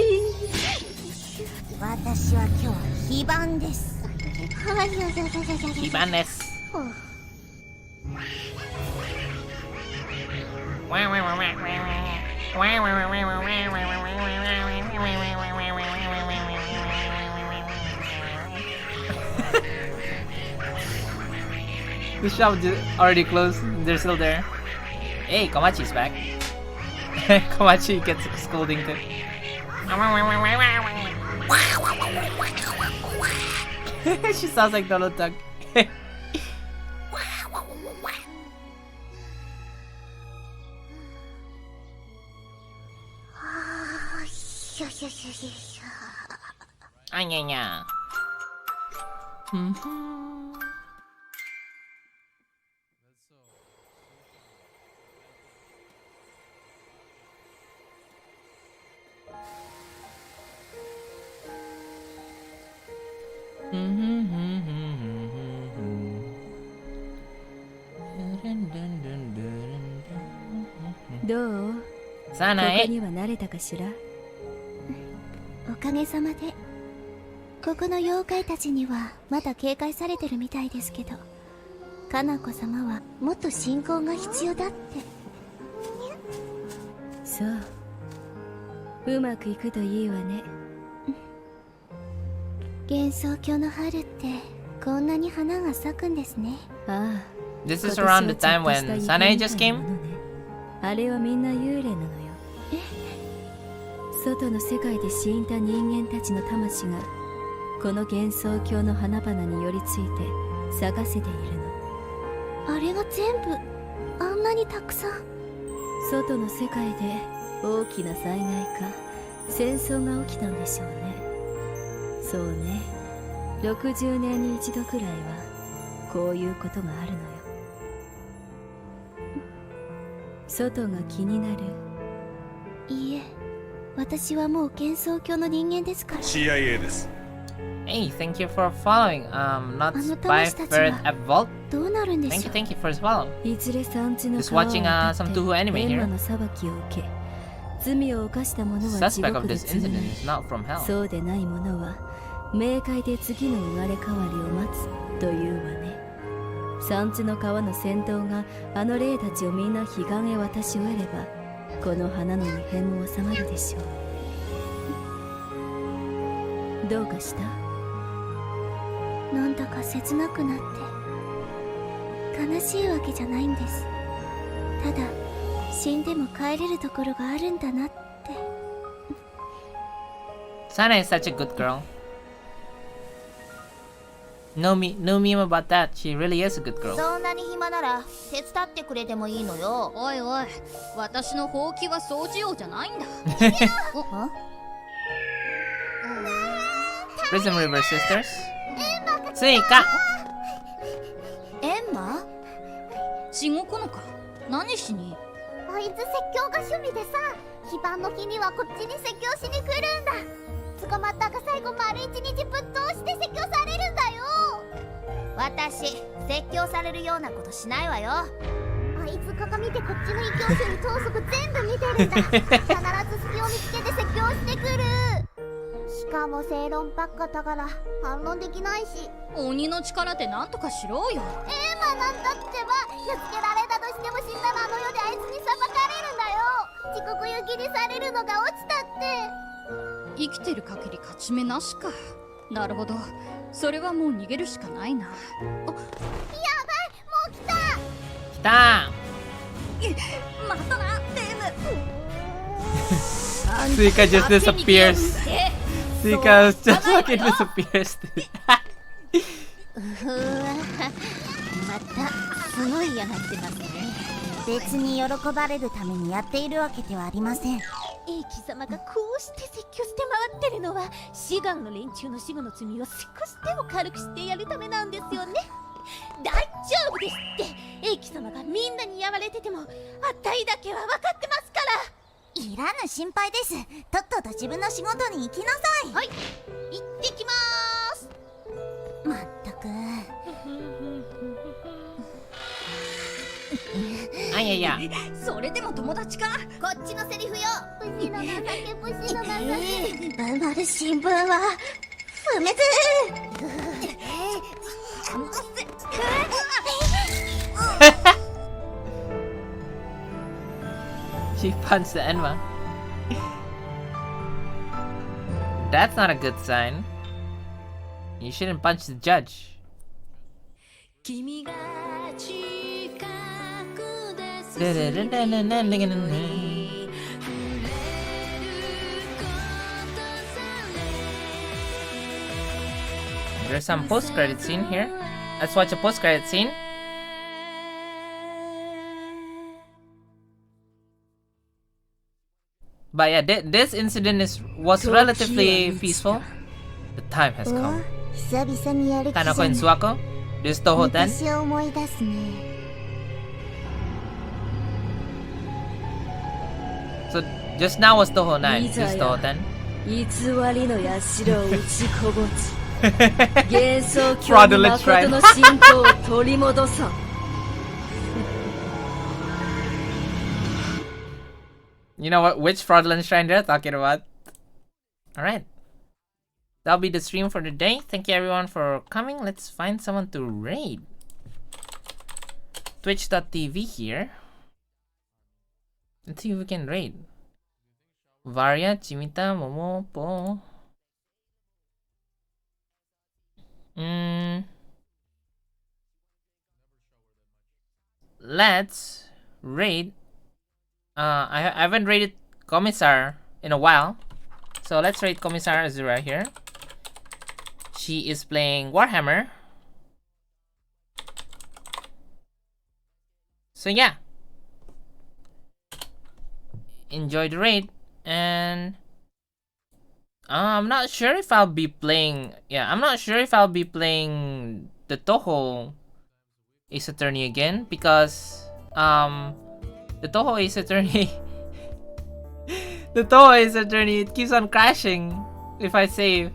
私は今日は非番です。Ibanez. The shop already closed. They're still there. Hey, Komachi's back. Komachi gets scolding too. She sounds like Donald Duck. Ayaya. どう？ここ Sanae. には慣れたかしら？おかげさまでここの妖怪たちにはまだ警戒されてるみたいですけど、かなこ様はもっと信仰が必要だって。そう、うまくいくといいわね。幻想郷の春ってこんなに花が咲くんですね。ああ、 This is around the time when Sanae just came. あれはみんな幽霊なのよ。外の世界で死んだ人間たちの魂がこの幻想郷の花々に寄りついて探せているの。あれが全部あんなにたくさん。外の世界で大きな災害か戦争が起きたんでしょうね。そうね、60年に一度くらいはこういうことがあるのよ。外が気になる？いいえ、私はもう幻想郷の人間ですから。 CIA です。 Hey, thank you for following. Not Spy Third App Vault. どうなるんでしょう。 Thank you for the follow. いずれ産地の Just 川を watching 渡 some って Touhou anime 閻魔 here. の裁きを受け、罪を犯した者は地 Suspect 獄 of で this 償 incident い、 is not from hell. そうでない者は冥界で次の生まれ変わりを待つというわね。産地の川の先頭があの霊たちをみんな彼岸へ渡し終えれば、この花の異変も収まるでしょう。どうかした？なんだか切なくなって悲しいわけじゃないんです。ただ死んでも帰れるところがあるんだなって。 Sanae is such a good girl. No meme about that. She really is a good girl. そんなに暇なら手伝ってくれてもいいのよ。おいおい、私のほうきは掃除王じゃないんだ。Prism River Sisters. Suika. エンマ？地獄のか？何しに？あいつ説教が趣味でさ、非番の日にはこっちに説教しに来るんだ。捕まったか最後丸一日ぶっ通して説教されるんだよ。私説教されるようなことしないわよ。あいつ鏡でこっちの異教種に盗賊全部見てるんだ。必ず隙を見つけて説教してくる。しかも正論ばっかだから反論できないし。鬼の力でなんとかしろよ。エマなんだってば、やっつけられたとしても死んだらあの世であいつに裁かれるんだよ。地獄行きにされるのが落ちたって。生きてる限り勝ち目なしか。なるほど、それはもう逃げるしかないな。やばい、もう来た。来た。またな、レム。Suika just disappears. Suika just fucking disappears. またすごい嫌がってますね。別に喜ばれるためにやっているわけではありません。英貴様がこうして説教して回ってるのは、志願の連中の死後の罪を少しでも軽くしてやるためなんですよね。大丈夫ですって。英貴様がみんなにやられてても、あたいだけは分かってますから。いらぬ心配です。とっとと自分の仕事に行きなさい。はい、行ってきまーす。まったく。Ayaya. それでも友達か？こっちのセリフよ。星の情け、星の情け。ぶんばる新聞は不滅。She punched the Enma. That's not a good sign. You shouldn't punch the judge. 君が近くで There's some post-credit scene here. Let's watch a post-credit scene. But yeah, this incident was relatively peaceful. The time has come. 久々にやる気じゃ Kanako and ない。 Suako. This is Toho 10. 昔を思い出すね。 So just now was Toho 9. This is Toho 10. 偽りの社を打ちこぼち幻想郷に誠の信仰を取り戻そう。You know what? Which fraudulent shrine they're talking about? Alright. That'll be the stream for the day. Thank you everyone for coming. Let's find someone to raid. Twitch.tv here. Let's see if we can raid. Varia, Chimita, Momo, Po. Let's raid. I haven't raided Commissar in a while. So let's raid Commissar Azura here. She is playing Warhammer. So yeah. Enjoy the raid. And I'm not sure if I'll be playing. Yeah, I'm not sure if I'll be playing the Toho Ace Attorney again, because the Toho Ace Attorney the Toho Ace Attorney, it keeps on crashing if I save.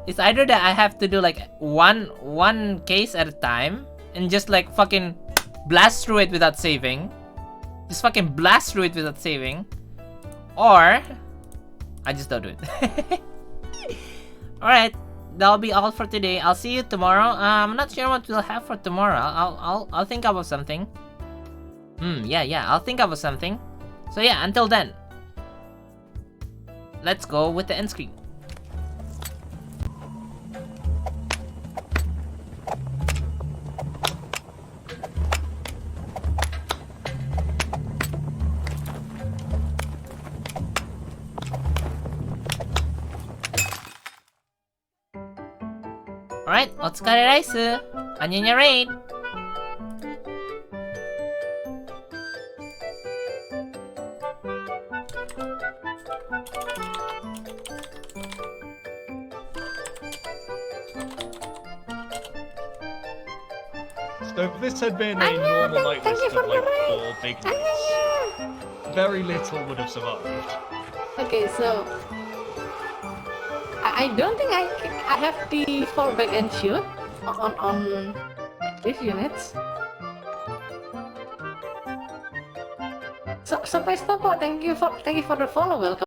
It's either that I have to do like one case at a time and just like fucking blast through it without saving. Just fucking blast through it without saving. Or I just don't do it. Alright, that'll be all for today. I'll see you tomorrow. I'm not sure what we'll have for tomorrow. I'll think about something. Yeah, I'll think about something. So yeah, until then, let's go with the end screen. Alright, otsukare raisu. Anyanya raid. So if this had been a normal night list of like 4 big nights, very little would have survived. Okay, so I don't think I have the fallback and shoot on these units. So Pestopo, thank you for the follow. Welcome.